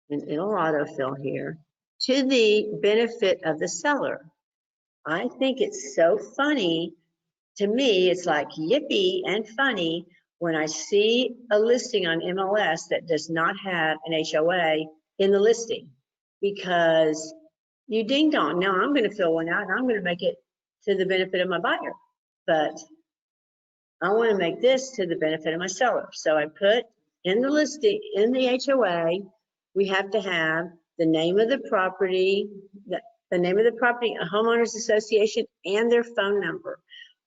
and it'll autofill here, to the benefit of the seller. I think it's so funny. To me, it's like yippee and funny when I see a listing on MLS that does not have an HOA in the listing, because you ding dong, now I'm going to fill one out and I'm going to make it to the benefit of my buyer. But I want to make this to the benefit of my seller. So I put in the listing, in the HOA, we have to have the name of the property, the name of the property, a homeowners association, and their phone number.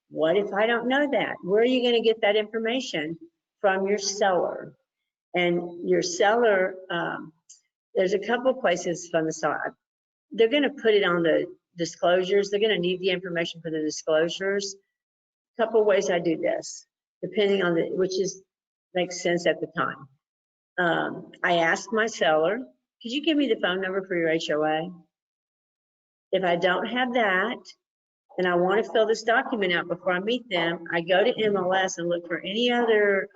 What if I don't know that? Where are you going to get that information? From your seller. And your seller, there's a couple places from the seller. They're going to put it on the disclosures. They're going to need the information for the disclosures. A couple of ways I do this, depending on which makes sense at the time. I ask my seller, could you give me the phone number for your HOA? If I don't have that, and I want to fill this document out before I meet them, I go to MLS and look for any other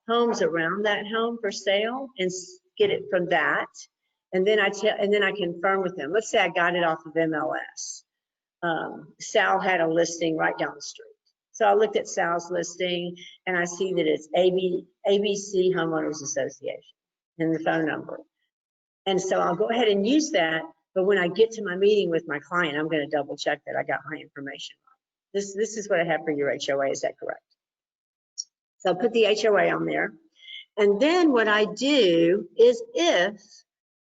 homes around that home for sale and get it from that. And then I confirm with them. Let's say I got it off of MLS. Sal had a listing right down the street. So I looked at Sal's listing and I see that it's ABC Homeowners Association and the phone number. And so I'll go ahead and use that. But when I get to my meeting with my client, I'm going to double check that I got my information right. This is what I have for your HOA. Is that correct? So I'll put the HOA on there. And then what I do is, if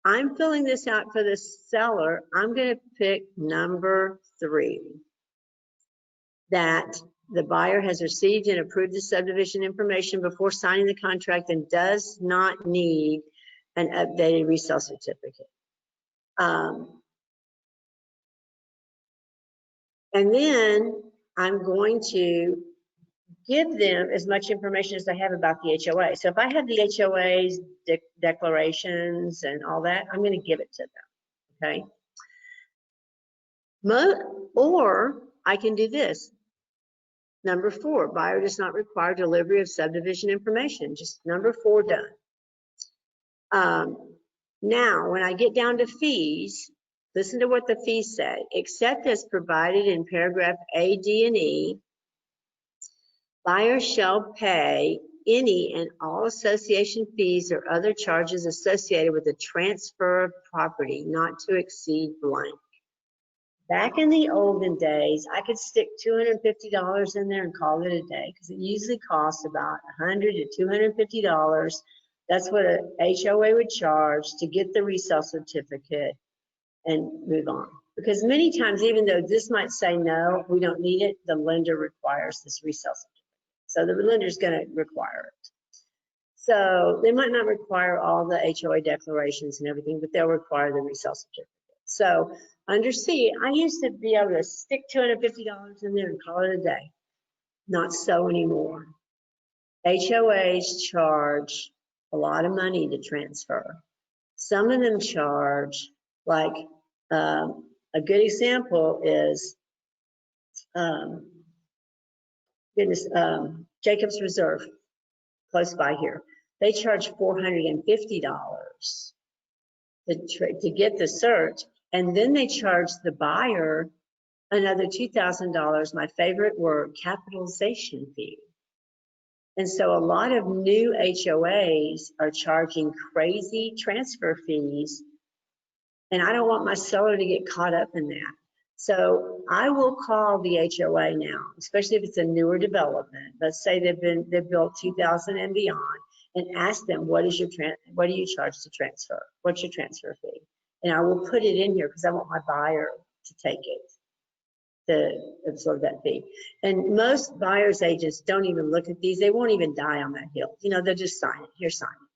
I'm filling this out for the seller, I'm going to pick number 3. That the buyer has received and approved the subdivision information before signing the contract and does not need an updated resale certificate. And then I'm going to give them as much information as I have about the HOA. So if I have the HOA's declarations and all that, I'm going to give it to them, okay? Or I can do this. Number 4, buyer does not require delivery of subdivision information. Just number 4 done. Now, when I get down to fees, listen to what the fees say. Except as provided in paragraph A, D, and E, buyer shall pay any and all association fees or other charges associated with the transfer of property not to exceed blank. Back in the olden days, I could stick $250 in there and call it a day, because it usually costs about $100 to $250. That's what a HOA would charge to get the resale certificate and move on. Because many times, even though this might say no, we don't need it, the lender requires this resale certificate. So the lender's going to require it. So they might not require all the HOA declarations and everything, but they'll require the resale certificate. So under C, I used to be able to stick $250 in there and call it a day. Not so anymore. HOAs charge a lot of money to transfer. Some of them charge, like a good example is, Jacob's Reserve, close by here. They charge $450 to get the search, and then they charge the buyer another $2,000, my favorite word, capitalization fee. And so a lot of new HOAs are charging crazy transfer fees, and I don't want my seller to get caught up in that. So I will call the HOA now, especially if it's a newer development. Let's say they've built 2000 and beyond, and ask them, what do you charge to transfer? What's your transfer fee? And I will put it in here because I want my buyer to take it, to absorb that fee. And most buyer's agents don't even look at these. They won't even die on that hill. You know, they'll just sign it. Here, sign it.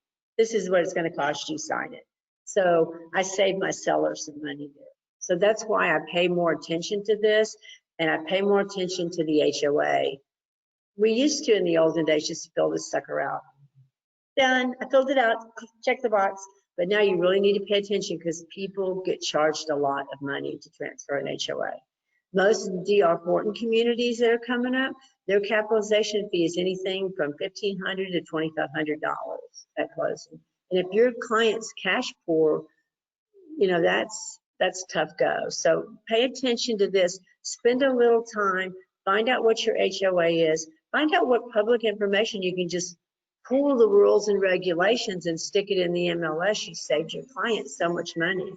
This is what it's going to cost you, sign it. So I save my seller some money there. So that's why I pay more attention to this, and I pay more attention to the HOA. We used to, in the olden days, just fill this sucker out. Done. I filled it out. Check the box. But now you really need to pay attention because people get charged a lot of money to transfer an HOA. Most D.R. Horton communities that are coming up, their capitalization fee is anything from $1,500 to $2,500 at closing. And if your client's cash poor, you know, that's tough go. So pay attention to this. Spend a little time. Find out what your HOA is. Find out what public information you can just pull the rules and regulations and stick it in the MLS. You saved your client so much money.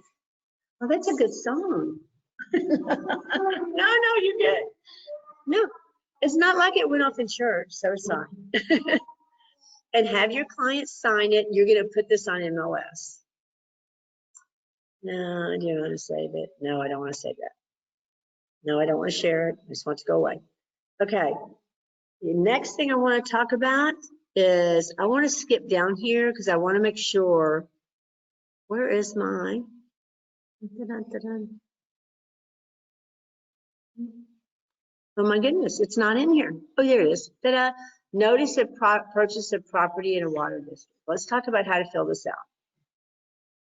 Well, that's a good song. No, you're good. No, it's not like it went off in church, so it's fine. And have your client sign it. You're going to put this on MLS. No, do you want to save it? No, I don't want to save that. No, I don't want to share it. I just want it to go away. Okay. The next thing I want to talk about is I want to skip down here because I want to make sure. Where is my? Oh my goodness, it's not in here. Oh, there it is. Ta-da. Notice of purchase of property in a water district. Let's talk about how to fill this out.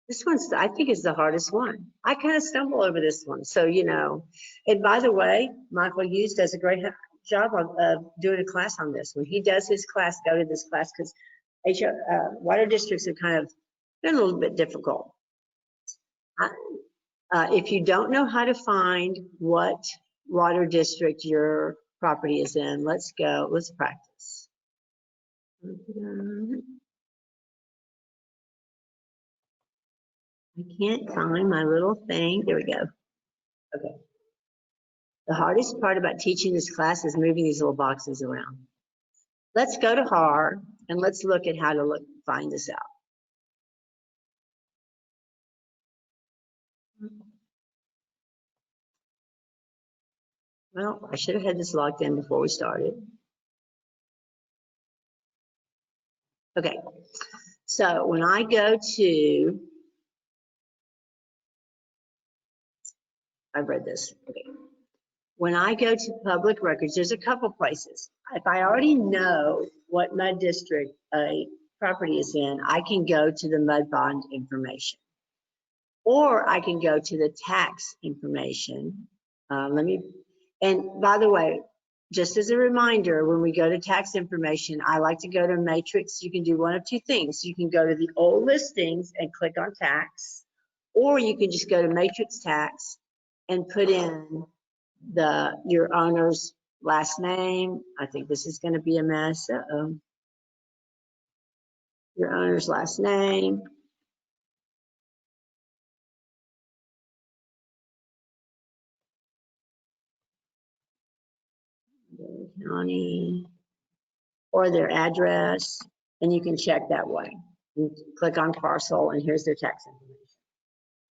This one's, I think, is the hardest one. I kind of stumble over this one. So, you know, and by the way, Michael Hughes does a great job of doing a class on this. When he does his class, go to this class because water districts are kind of been a little bit difficult. If you don't know how to find what water district your property is in, let's go, let's practice. I can't find my little thing. There we go. Okay. The hardest part about teaching this class is moving these little boxes around. Let's go to HAR and let's look at how to find this out. Well, I should have had this logged in before we started. Okay, so when I go to, I've read this. Okay. When I go to public records, there's a couple places. If I already know what MUD district a property is in, I can go to the MUD bond information. Or I can go to the tax information. And by the way, just as a reminder, when we go to tax information, I like to go to Matrix. You can do one of two things. You can go to the old listings and click on tax, or you can just go to Matrix tax and put in your owner's last name. I think this is going to be a mess. Your owner's last name. County, or their address, and you can check that way. You click on parcel, and here's their tax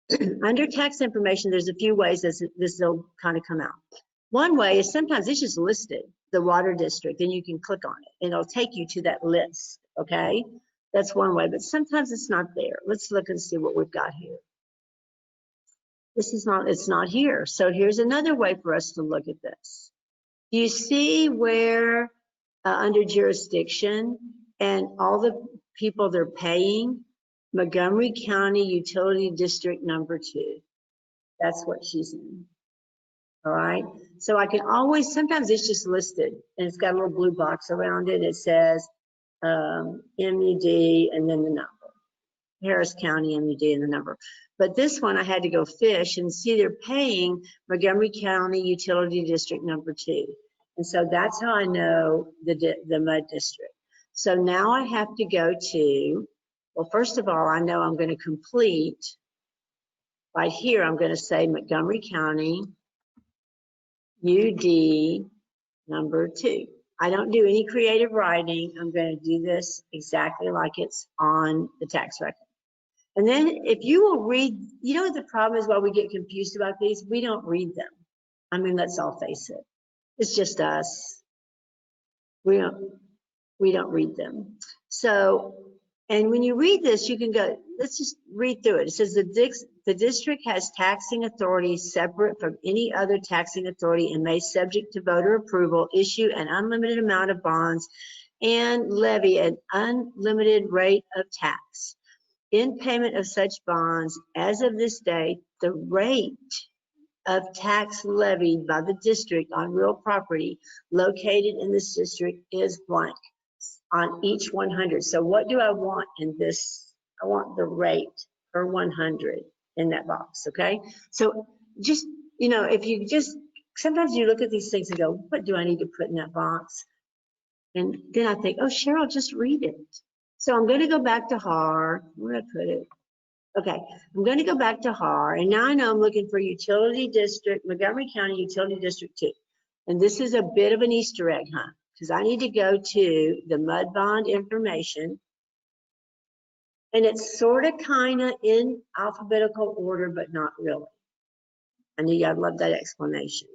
information. Under tax information, there's a few ways this will kind of come out. One way is sometimes it's just listed, the water district, and you can click on it, and it'll take you to that list, okay? That's one way, but sometimes it's not there. Let's look and see what we've got here. This is not, it's not here. So here's another way for us to look at this. You see where under jurisdiction and all the people they're paying, Montgomery County Utility District number 2. That's what she's in. All right. So I can always, sometimes it's just listed and it's got a little blue box around it. It says MUD and then the number. Harris County MUD and the number. But this one I had to go fish and see they're paying Montgomery County Utility District number 2. And so that's how I know the MUD district. So now I have to go to, well, first of all, I know I'm going to complete right here. I'm going to say Montgomery County UD number 2. I don't do any creative writing. I'm going to do this exactly like it's on the tax record. And then if you will read, you know what the problem is why we get confused about these? We don't read them. I mean, let's all face it. It's just us. We don't read them. So, and when you read this, you can go, let's just read through it. It says the district has taxing authority separate from any other taxing authority and may, subject to voter approval, issue an unlimited amount of bonds and levy an unlimited rate of tax. In payment of such bonds, as of this date, the rate of tax levied by the district on real property located in this district is blank on each 100. So what do I want in this? I want the rate per 100 in that box, okay? So just, you know, if you just, sometimes you look at these things and go, what do I need to put in that box? And then I think, oh, Sheryl, just read it. So I'm going to go back to HAR. Where did I put it? Okay, I'm going to go back to HAR, and now I know I'm looking for Utility District, Montgomery County Utility District 2. And this is a bit of an Easter egg hunt, because I need to go to the MUD bond information, and it's sort of kind of in alphabetical order, but not really. I knew y'all love that explanation.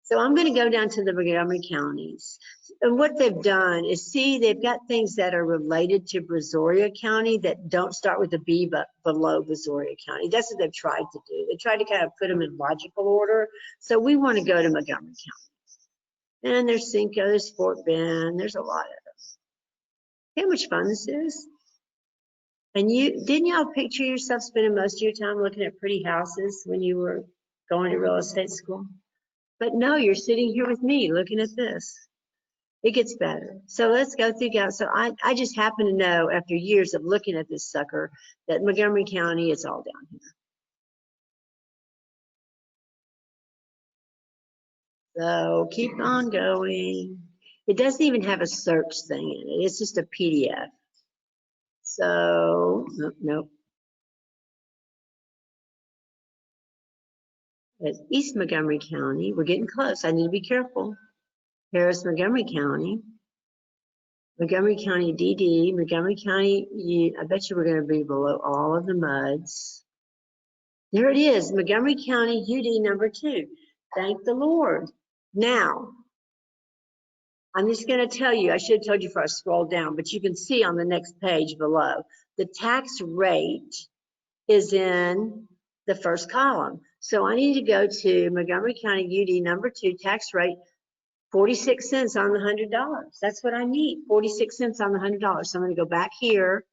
So I'm going to go down to the Montgomery counties. And what they've done is, see, they've got things that are related to Brazoria County that don't start with a B but below Brazoria County. That's what they've tried to do. They tried to kind of put them in logical order. So we want to go to Montgomery County. And there's Cinco, there's Fort Bend, there's a lot of them. See how much fun this is? And didn't y'all picture yourself spending most of your time looking at pretty houses when you were going to real estate school? But no, you're sitting here with me looking at this. It gets better. So let's go through. So I just happen to know, after years of looking at this sucker, that Montgomery County is all down here. So keep on going. It doesn't even have a search thing in it. It's just a PDF. So, nope. It's East Montgomery County. We're getting close. I need to be careful. Harris, Montgomery County. Montgomery County DD. Montgomery County, I bet you we're going to be below all of the MUDs. There it is, Montgomery County UD number 2. Thank the Lord. Now, I'm just going to tell you, I should have told you before I scrolled down, but you can see on the next page below, the tax rate is in the first column. So I need to go to Montgomery County UD number 2, tax rate, 46 cents on the $100. That's what I need, 46 cents on the $100. So I'm going to go back here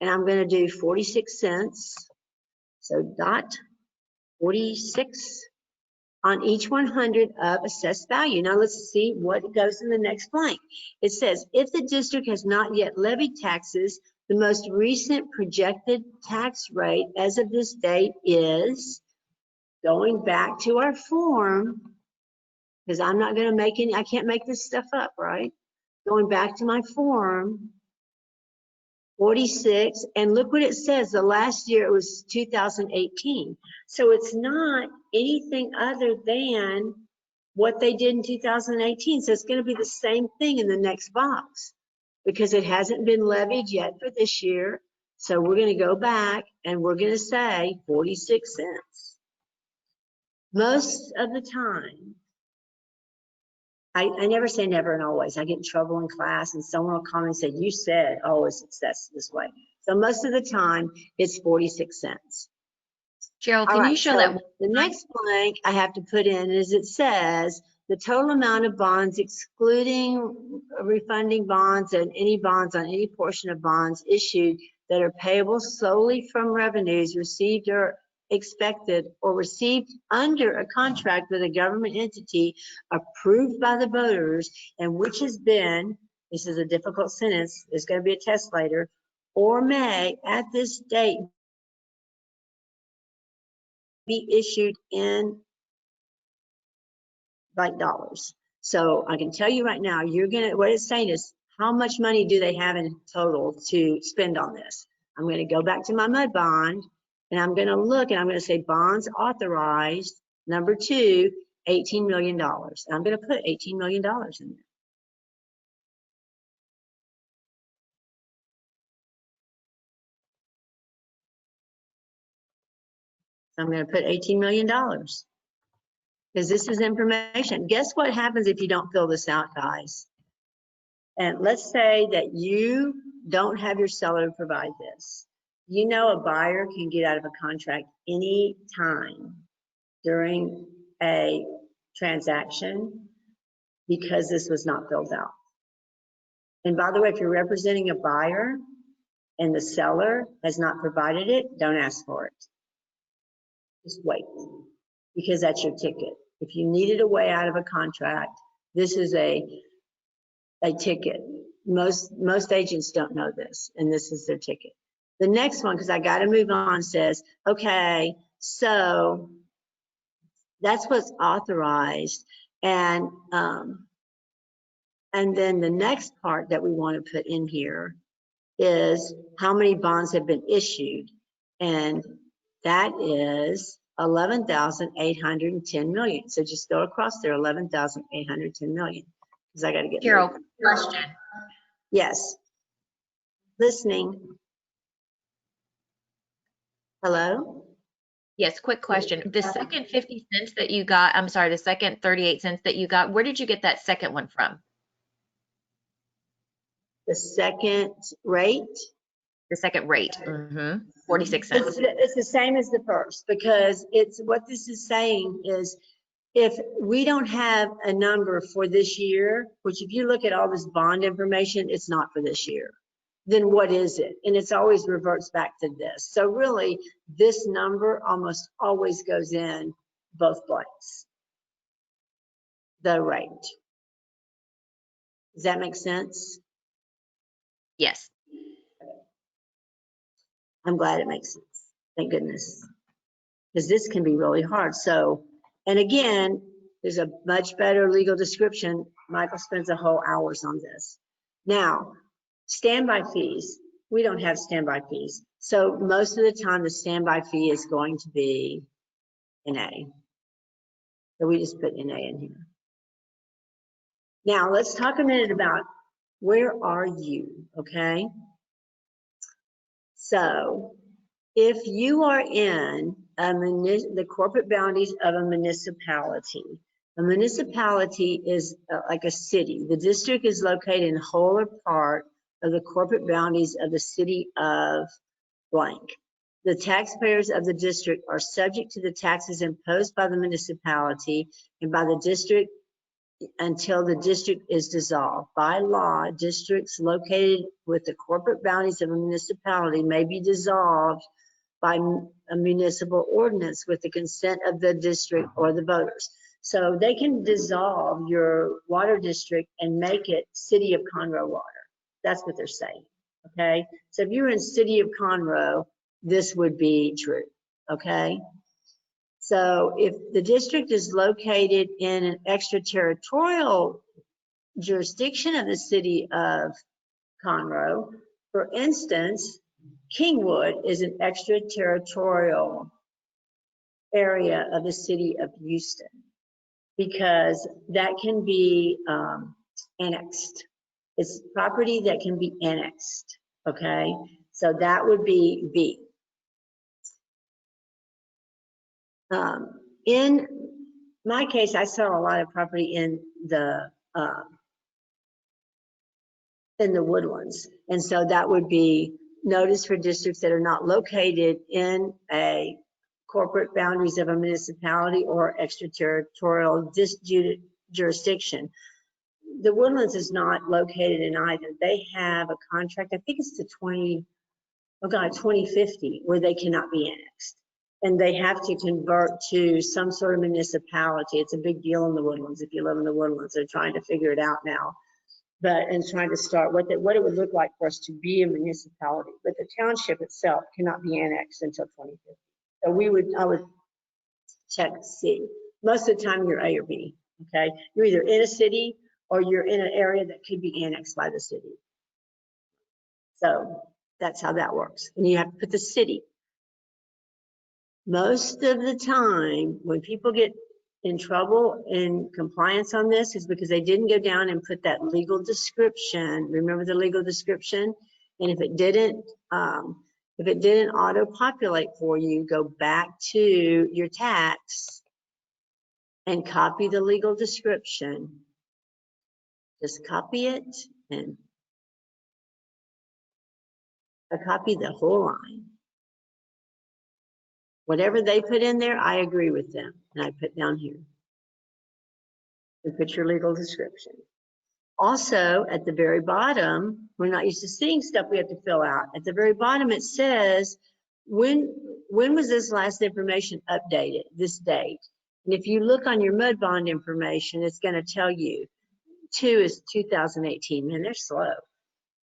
and I'm going to do 46 cents. So dot 46 on each 100 of assessed value. Now let's see what goes in the next blank. It says, if the district has not yet levied taxes, the most recent projected tax rate as of this date is, going back to our form, because I'm not going to make any, I can't make this stuff up, right? Going back to my form, 46, and look what it says. The last year it was 2018. So it's not anything other than what they did in 2018. So it's going to be the same thing in the next box because it hasn't been levied yet for this year. So we're going to go back and we're going to say 46 cents. Most of the time, I never say never and always. I get in trouble in class and someone will come and say, you said always it's this way. So most of the time it's 46 cents. Cheryl, All can you right, show so that one the more time? next blank I have to put in is it says the total amount of bonds excluding refunding bonds and any bonds on any portion of bonds issued that are payable solely from revenues received or expected or received under a contract with a government entity approved by the voters and which has been, this is a difficult sentence, there's going to be a test later, or may at this date be issued in like dollars. So I can tell you right now, what it's saying is how much money do they have in total to spend on this? I'm going to go back to my MUD bond and I'm going to look and I'm going to say bonds authorized, number 2, $18 million. And I'm going to put $18 million in there. So I'm going to put $18 million because this is information. Guess what happens if you don't fill this out, guys? And let's say that you don't have your seller provide this. You know a buyer can get out of a contract any time during a transaction because this was not filled out. And by the way, if you're representing a buyer and the seller has not provided it, don't ask for it. Just wait, because that's your ticket. If you needed a way out of a contract, this is a ticket. Most agents don't know this, and this is their ticket. The next one, because I got to move on, says, okay, so that's what's authorized, and then the next part that we want to put in here is how many bonds have been issued, and that is 11,810 million. So just go across there, 11,810 million, because I got to get Cheryl, moving. question. Yes. Listening. Hello? Yes, quick question. The second 50 cents that you got, I'm sorry, the second 38 cents that you got, where did you get that second one from? The second rate? The second rate, 46 cents. It's the same as the first, because it's what this is saying is if we don't have a number for this year, which if you look at all this bond information, it's not for this year, then what is it? And it's always reverts back to this. So really, this number almost always goes in both blanks, the rate. Does that make sense? Yes. I'm glad it makes sense. Thank goodness. Because this can be really hard. So, and again, there's a much better legal description. Michael spends a whole hours on this. Now, standby fees. We don't have standby fees. So most of the time, the standby fee is going to be an A. So we just put an A in here. Now, let's talk a minute about where are you, okay? So if you are in the corporate boundaries of a municipality is like a city. The district is located in whole or part of the corporate boundaries of the city of blank. The taxpayers of the district are subject to the taxes imposed by the municipality and by the district until the district is dissolved. By law, districts located with the corporate boundaries of a municipality may be dissolved by a municipal ordinance with the consent of the district or the voters. So they can dissolve your water district and make it City of Conroe water. That's what they're saying, okay? So if you're in City of Conroe, this would be true, okay? So if the district is located in an extraterritorial jurisdiction of the City of Conroe, for instance, Kingwood is an extraterritorial area of the city of Houston because that can be annexed. It's property that can be annexed, okay? So that would be B. In my case, I sell a lot of property in the in the Woodlands. And so that would be notice for districts that are not located in a corporate boundaries of a municipality or extraterritorial jurisdiction. The Woodlands is not located in either. They have a contract, I think it's to 2050, where they cannot be annexed. And they have to convert to some sort of municipality. It's a big deal in the Woodlands. If you live in the Woodlands, they're trying to figure it out now. And trying to start what it would look like for us to be a municipality. But the township itself cannot be annexed until 2050. So I would check C. Most of the time you're A or B, okay? You're either in a city or you're in an area that could be annexed by the city. So that's how that works. And you have to put the city. Most of the time when people get in trouble in compliance on this is because they didn't go down and put that legal description. Remember the legal description? And if it didn't auto-populate for you, go back to your tax and copy the legal description. Just copy it and copy the whole line. Whatever they put in there, I agree with them. And I put down here. And put your legal description. Also, at the very bottom, we're not used to seeing stuff we have to fill out. At the very bottom, it says, when was this last information updated, this date? And if you look on your MUD bond information, it's going to tell you 2 is 2018. Man, they're slow.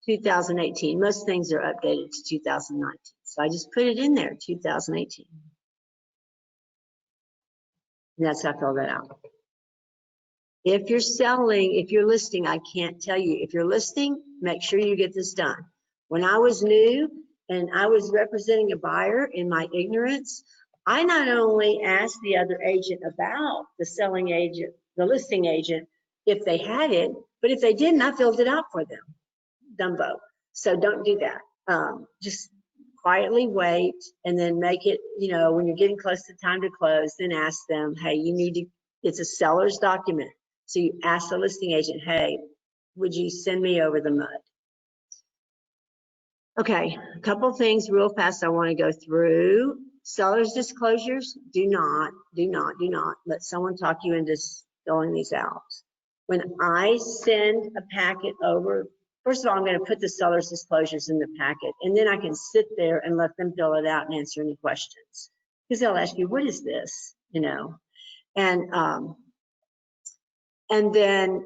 2018. Most things are updated to 2019. So I just put it in there, 2018. And that's how I fill that out. If you're selling, if you're listing, I can't tell you. If you're listing, make sure you get this done. When I was new and I was representing a buyer in my ignorance, I not only asked the other agent about the selling agent, the listing agent, if they had it, but if they didn't, I filled it out for them. Dumbo. So don't do that. Just quietly wait and then make it, when you're getting close to time to close, then ask them, hey, it's a seller's document. So you ask the listing agent, hey, would you send me over the MUD? Okay, a couple things real fast I want to go through. Seller's disclosures, do not let someone talk you into filling these out. When I send a packet over, first of all, I'm going to put the seller's disclosures in the packet, and then I can sit there and let them fill it out and answer any questions. Because they'll ask you, what is this? And then,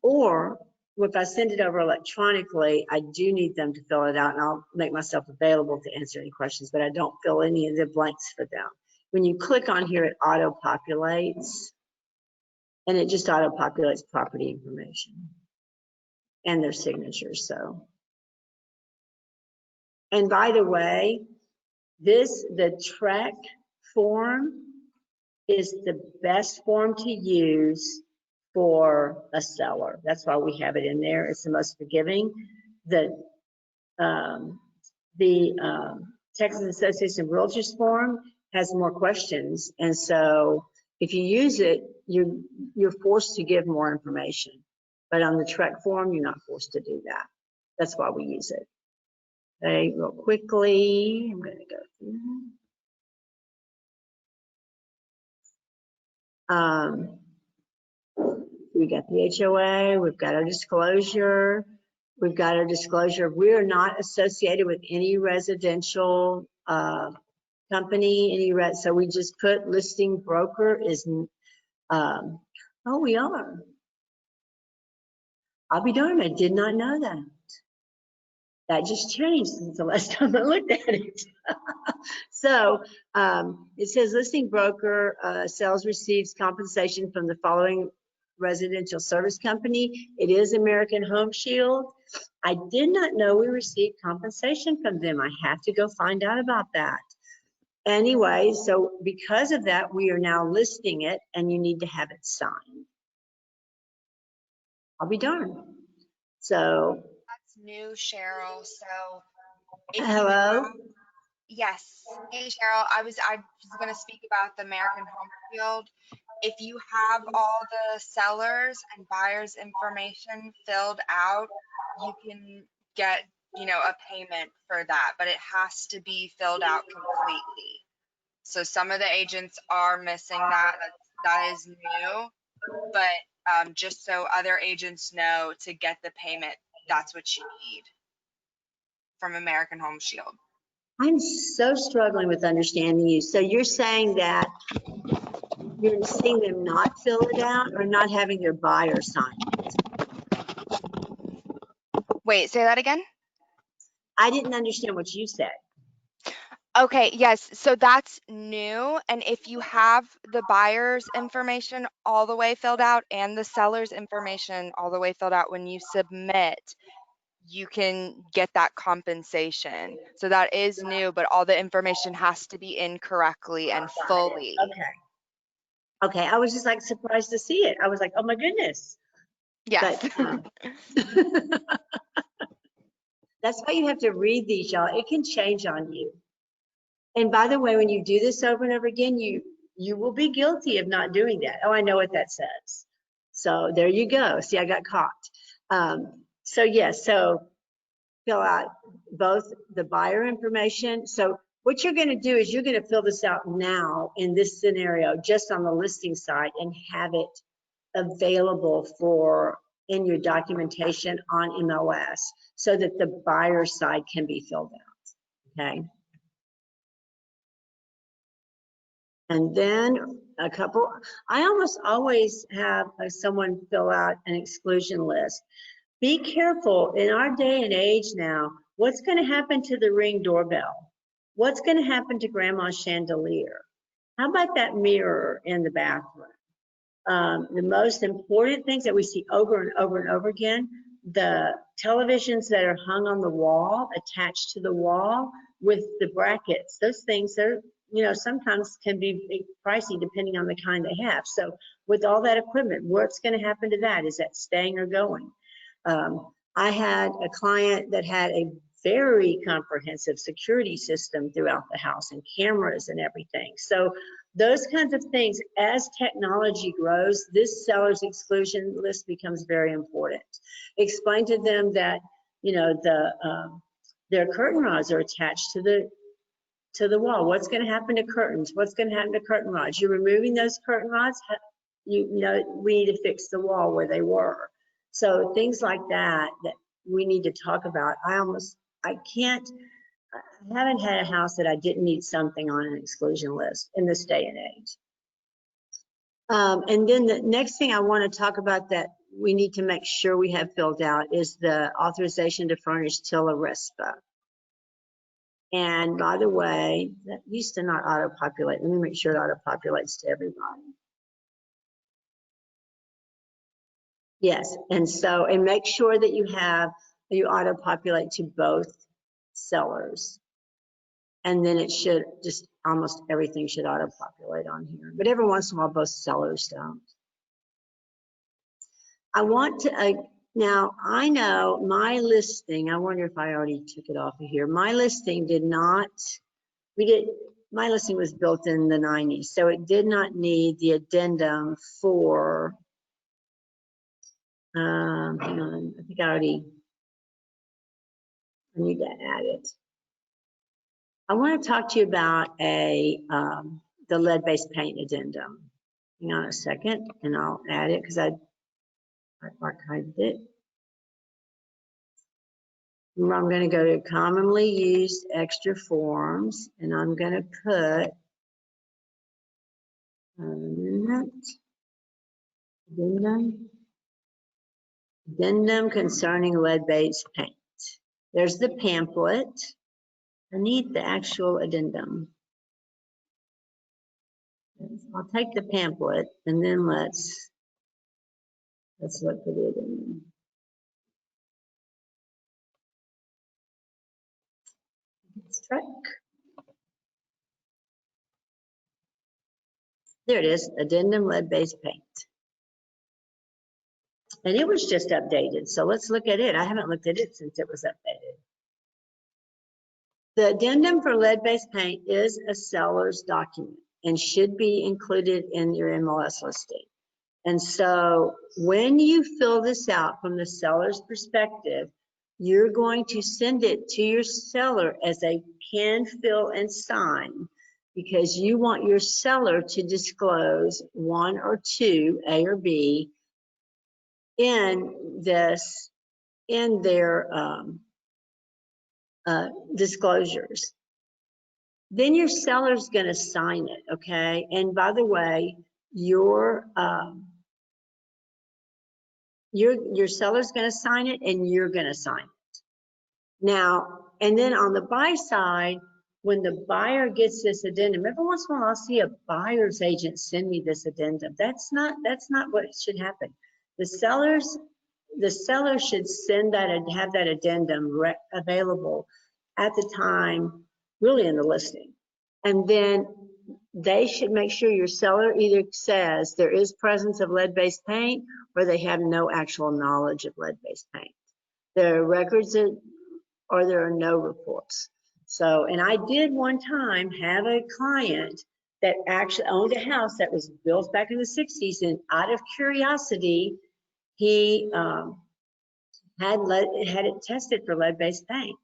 or if I send it over electronically, I do need them to fill it out, and I'll make myself available to answer any questions, but I don't fill any of the blanks for them. When you click on here, it auto-populates, and it just auto-populates property information and their signatures. So, and by the way, the TREC form is the best form to use for a seller. That's why we have it in there. It's the most forgiving. The Texas Association of Realtors form has more questions, and so if you use it, you're forced to give more information. But on the TREC form, you're not forced to do that. That's why we use it. Okay, real quickly, I'm going to go through. We got the HOA, we've got our disclosure, we are not associated with any residential company, so we just put listing broker is, oh, we are. I'll be darned, I did not know that. That just changed since the last time I looked at it. So it says listing broker sells, receives compensation from the following residential service company. It is American Home Shield. I did not know we received compensation from them. I have to go find out about that. Anyway, so because of that, we are now listing it, and you need to have it signed. I'll be darned. So that's new, Cheryl. So hello. Yes. Hey, Cheryl. I was going to speak about the American Home Shield. if you have all the sellers and buyers information filled out, you can get, a payment for that, but it has to be filled out completely. So some of the agents are missing that. That is new, but just so other agents know, to get the payment, that's what you need from American Home Shield. I'm so struggling with understanding you. So you're saying that you're seeing them not fill it out or not having their buyer sign it? Wait, say that again? I didn't understand what you said. Okay, yes, so that's new. And if you have the buyer's information all the way filled out and the seller's information all the way filled out when you submit, you can get that compensation. So that is new, but all the information has to be in correctly and fully. Okay. Okay, I was just like surprised to see it. I was like, oh my goodness. Yes. But that's why you have to read these, y'all. It can change on you. And by the way, when you do this over and over again, you will be guilty of not doing that. Oh, I know what that says. So there you go. See, I got caught. So yes, so fill out both the buyer information. So what you're going to do is you're going to fill this out now in this scenario, just on the listing side, and have it available for in your documentation on MLS so that the buyer side can be filled out. Okay. And then I almost always have someone fill out an exclusion list. Be careful in our day and age now, what's going to happen to the Ring doorbell? What's going to happen to grandma's chandelier? How about that mirror in the bathroom? The most important things that we see over and over and over again, the televisions that are hung on the wall, attached to the wall with the brackets, those things are, sometimes can be pricey depending on the kind they have. So with all that equipment, what's going to happen to that? Is that staying or going? I had a client that had a very comprehensive security system throughout the house and cameras and everything. So those kinds of things, as technology grows, this seller's exclusion list becomes very important. Explain to them that, their curtain rods are attached to the wall. What's going to happen to curtains? What's going to happen to curtain rods? You're removing those curtain rods. We need to fix the wall where they were. So things like that we need to talk about. I haven't had a house that I didn't need something on an exclusion list in this day and age. And then the next thing I want to talk about that we need to make sure we have filled out is the authorization to furnish till a RESPA. And by the way, that used to not auto-populate. Let me make sure it auto-populates to everybody. Yes, and make sure that you auto-populate to both sellers. And then it should just, almost everything should auto-populate on here. But every once in a while, both sellers don't. I want to, now I know my listing, I wonder if I already took it off of here. My listing did not, my listing was built in the 90s, so it did not need the addendum for, hang on, I think I need to add it. I want to talk to you about the lead-based paint addendum. Hang on a second, and I'll add it because I archived it. I'm going to go to commonly used extra forms, and I'm going to put addendum concerning lead-based paint. There's the pamphlet. I need the actual addendum. I'll take the pamphlet and then let's look for the addendum. Let's track. There it is, addendum lead-based paint. And it was just updated, so let's look at it. I haven't looked at it since it was updated. The addendum for lead-based paint is a seller's document. and should be included in your MLS listing. And so when you fill this out from the seller's perspective, you're going to send it to your seller as a pen, fill, and sign, because you want your seller to disclose one or two, A or B, in their disclosures. Then your seller's going to sign it, okay? And by the way, your seller's going to sign it, and you're going to sign it. Now, and then on the buy side, when the buyer gets this addendum, every once in a while I'll see a buyer's agent send me this addendum. That's not what should happen. The seller should send that and have that addendum available at the time, really in the listing. And then they should make sure your seller either says there is presence of lead-based paint, or they have no actual knowledge of lead-based paint. There are records or there are no reports. So, and I did one time have a client that actually owned a house that was built back in the 60s, and out of curiosity, he had it tested for lead-based paint.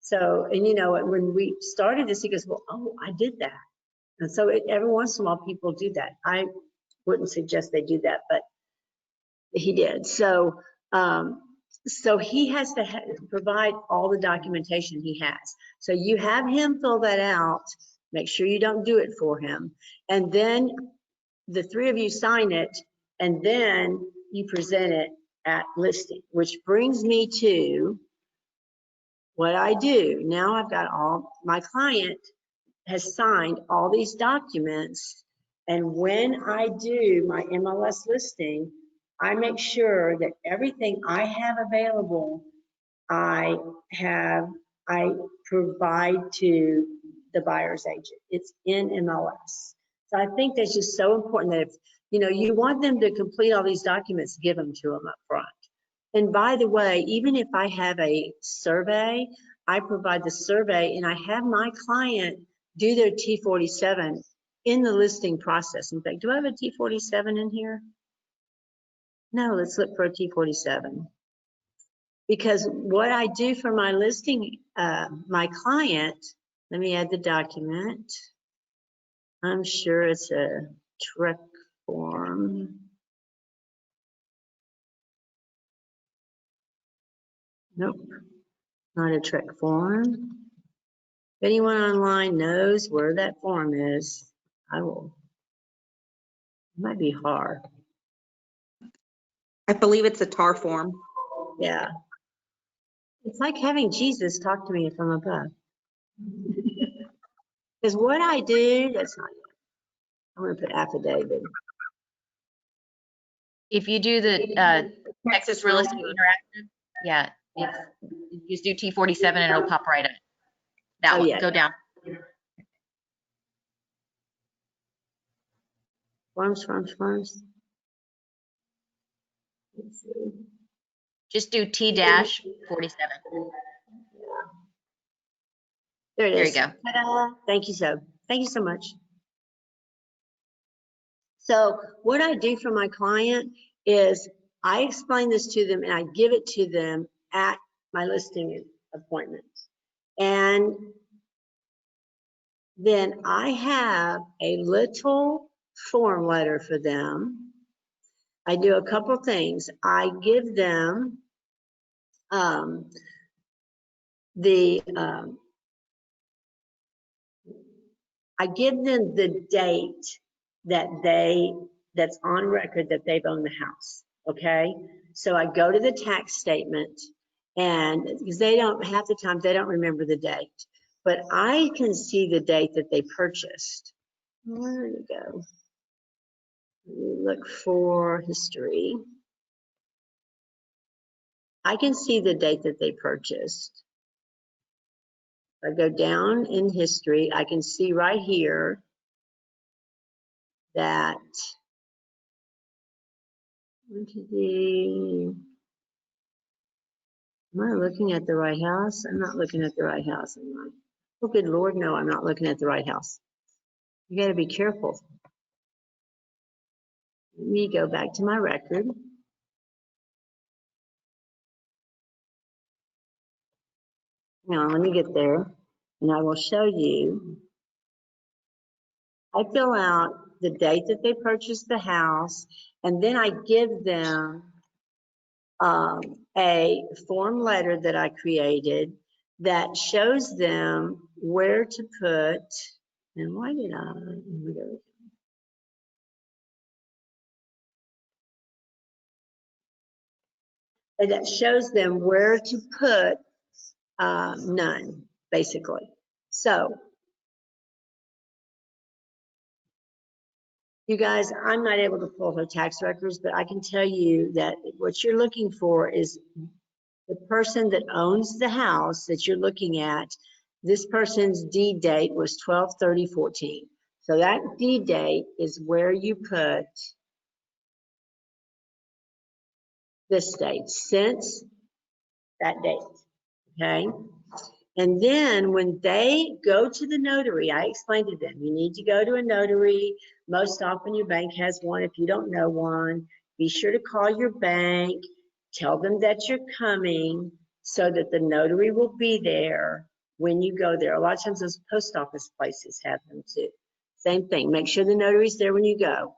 So, and you know, when we started this, he goes, well, oh, I did that. And so every once in a while people do that. I wouldn't suggest they do that, but he did. So, so he has to provide all the documentation he has. So you have him fill that out, make sure you don't do it for him. And then the three of you sign it, and then you present it at listing, which brings me to what I do. Now I've got my client has signed all these documents, and when I do my MLS listing, I make sure that everything I have available, I provide to the buyer's agent. It's in MLS. So I think that's just so important that if, you know, you want them to complete all these documents, give them to them up front. And by the way, even if I have a survey, I provide the survey, and I have my client do their T47 in the listing process. In fact, do I have a T47 in here? No, let's look for a T47. Because what I do for my listing, my client, let me add the document. I'm sure it's a TREC form. Nope, not a TREC form. If anyone online knows where that form is, I will. It might be hard. I believe it's a TAR form. Yeah. It's like having Jesus talk to me from above. Because what I do, that's not it. I'm going to put affidavit. If you do the Texas Real Estate Interactive, yeah, you just do T47 and it'll pop right up. That one, yeah. go down. Forms. Just do T-47. There it is. There you go. Ta-da. Thank you so much. So what I do for my client is I explain this to them, and I give it to them at my listing appointment. And then I have a little form letter for them. I do a couple things. I give them I give them the date that's on record that they've owned the house, okay? So I go to the tax statement, and because they don't, half the time they don't remember the date, but I can see the date that they purchased. Where did it go? Look for history. I can see the date that they purchased. If I go down in history, I can see right here that am I looking at the right house? I'm not looking at the right house, am I? Oh, good Lord, no, I'm not looking at the right house. You got to be careful. Let me go back to my record. Now, let me get there, and I will show you. I fill out the date that they purchased the house, and then I give them a form letter that I created that shows them where to put, and why did I, here we go. And that shows them where to put none, basically. So, you guys, I'm not able to pull her tax records, but I can tell you that what you're looking for is the person that owns the house that you're looking at. This person's deed date was 12/30/14. So that deed date is where you put this date, since that date, okay? And then when they go to the notary, I explained to them, you need to go to a notary. Most often your bank has one. If you don't know one, be sure to call your bank, tell them that you're coming so that the notary will be there when you go there. A lot of times those post office places have them too. Same thing, make sure the notary's there when you go.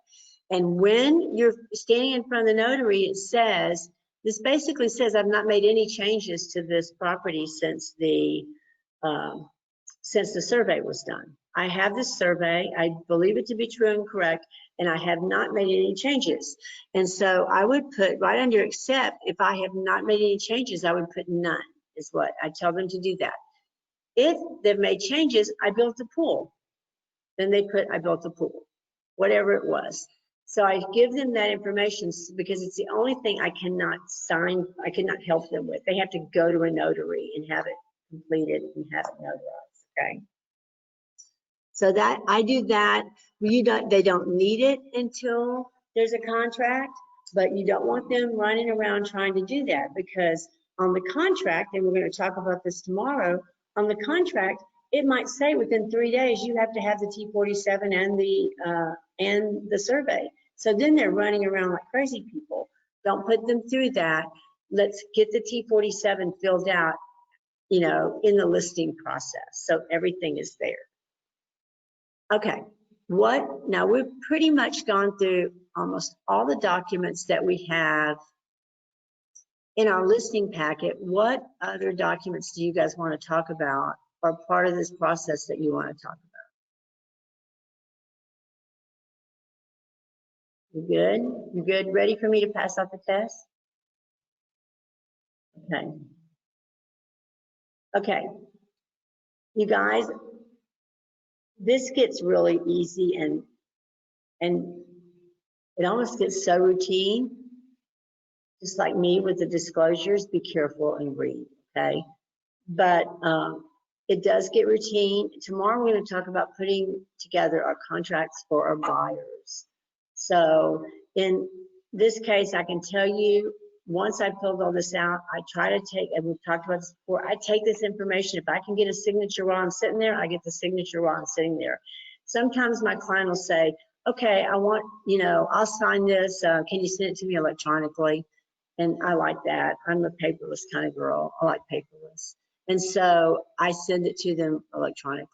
And when you're standing in front of the notary, it says, this basically says, I've not made any changes to this property since the survey was done. I have this survey, I believe it to be true and correct, and I have not made any changes. And so I would put right under accept, if I have not made any changes, I would put none, is what I tell them to do that. If they've made changes, I built a pool. Then they put, I built a pool, whatever it was. So I give them that information because it's the only thing I cannot sign, I cannot help them with. They have to go to a notary and have it completed and have it notarized, okay? So that, I do that. They don't need it until there's a contract, but you don't want them running around trying to do that, because on the contract, and we're going to talk about this tomorrow, on the contract, it might say within 3 days you have to have the T47 and the survey. So then they're running around like crazy people. Don't put them through that. Let's get the T47 filled out, you know, in the listing process. So everything is there. Okay, now we've pretty much gone through almost all the documents that we have in our listing packet. What other documents do you guys want to talk about, or part of this process that you want to talk about? You good? You good? Ready for me to pass out the test? Okay. Okay. You guys, this gets really easy and it almost gets so routine. Just like me with the disclosures, be careful and read, okay? But it does get routine. Tomorrow we're going to talk about putting together our contracts for our buyers. So in this case, I can tell you, once I filled all this out, I try to take, and we've talked about this before, I take this information. If I can get a signature while I'm sitting there, I get the signature while I'm sitting there. Sometimes my client will say, okay, I want, you know, I'll sign this. Can you send it to me electronically? And I like that. I'm a paperless kind of girl. I like paperless. And so I send it to them electronically.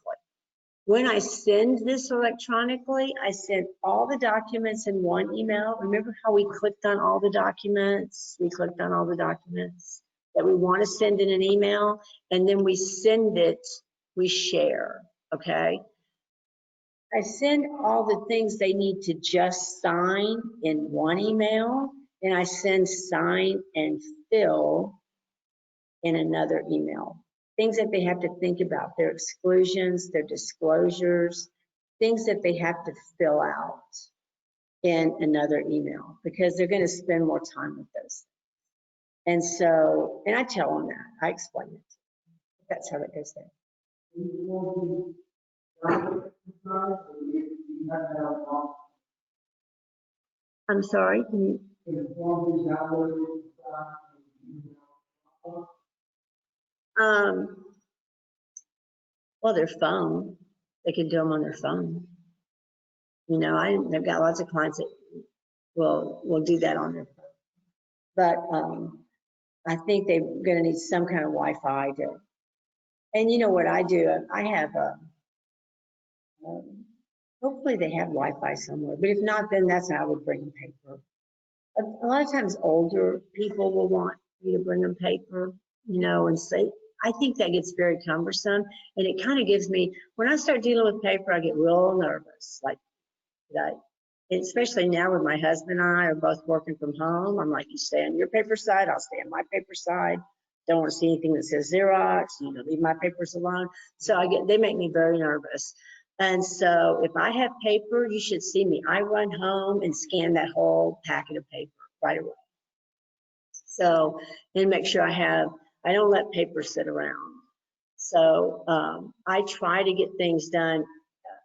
When I send this electronically, I send all the documents in one email. Remember how we clicked on all the documents? We clicked on all the documents that we want to send in an email, and then we send it, we share, okay? I send all the things they need to just sign in one email, and I send sign and fill in another email. Things that they have to think about, their exclusions, their disclosures, things that they have to fill out in another email, because they're going to spend more time with those. And so, and I tell them that, I explain it. That's how it goes there. I'm sorry, can you? Well, their phone, they can do them on their phone. You know, I've got lots of clients that will do that on their phone. But I think they're going to need some kind of Wi-Fi to. And you know what I do? I have hopefully they have Wi-Fi somewhere. But if not, then that's how I would bring them paper. A lot of times older people will want you to bring them paper, you know, and say, I think that gets very cumbersome. And it kind of gives me, when I start dealing with paper, I get real nervous. Like that, especially now with my husband and I are both working from home. I'm like, you stay on your paper side, I'll stay on my paper side. Don't want to see anything that says Xerox, you know, leave my papers alone. So they make me very nervous. And so if I have paper, you should see me. I run home and scan that whole packet of paper right away. So, and make sure I don't let paper sit around. So I try to get things done.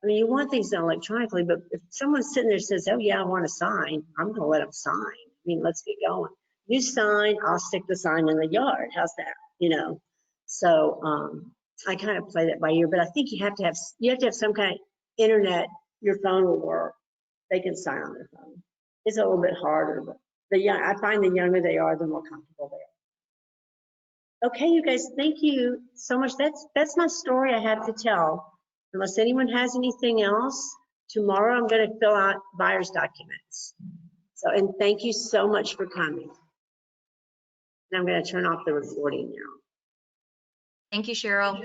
I mean, you want things done electronically, but if someone's sitting there and says, oh yeah, I want to sign, I'm going to let them sign. I mean, let's get going. You sign, I'll stick the sign in the yard. How's that? You know? So I kind of play that by ear, but I think you have to have some kind of internet. Your phone will work. They can sign on their phone. It's a little bit harder, but I find the younger they are, the more comfortable they are. Okay, you guys, thank you so much. That's my story I have to tell. Unless anyone has anything else, tomorrow I'm going to fill out buyer's documents. So, and thank you so much for coming. And I'm going to turn off the recording now. Thank you, Sheryl.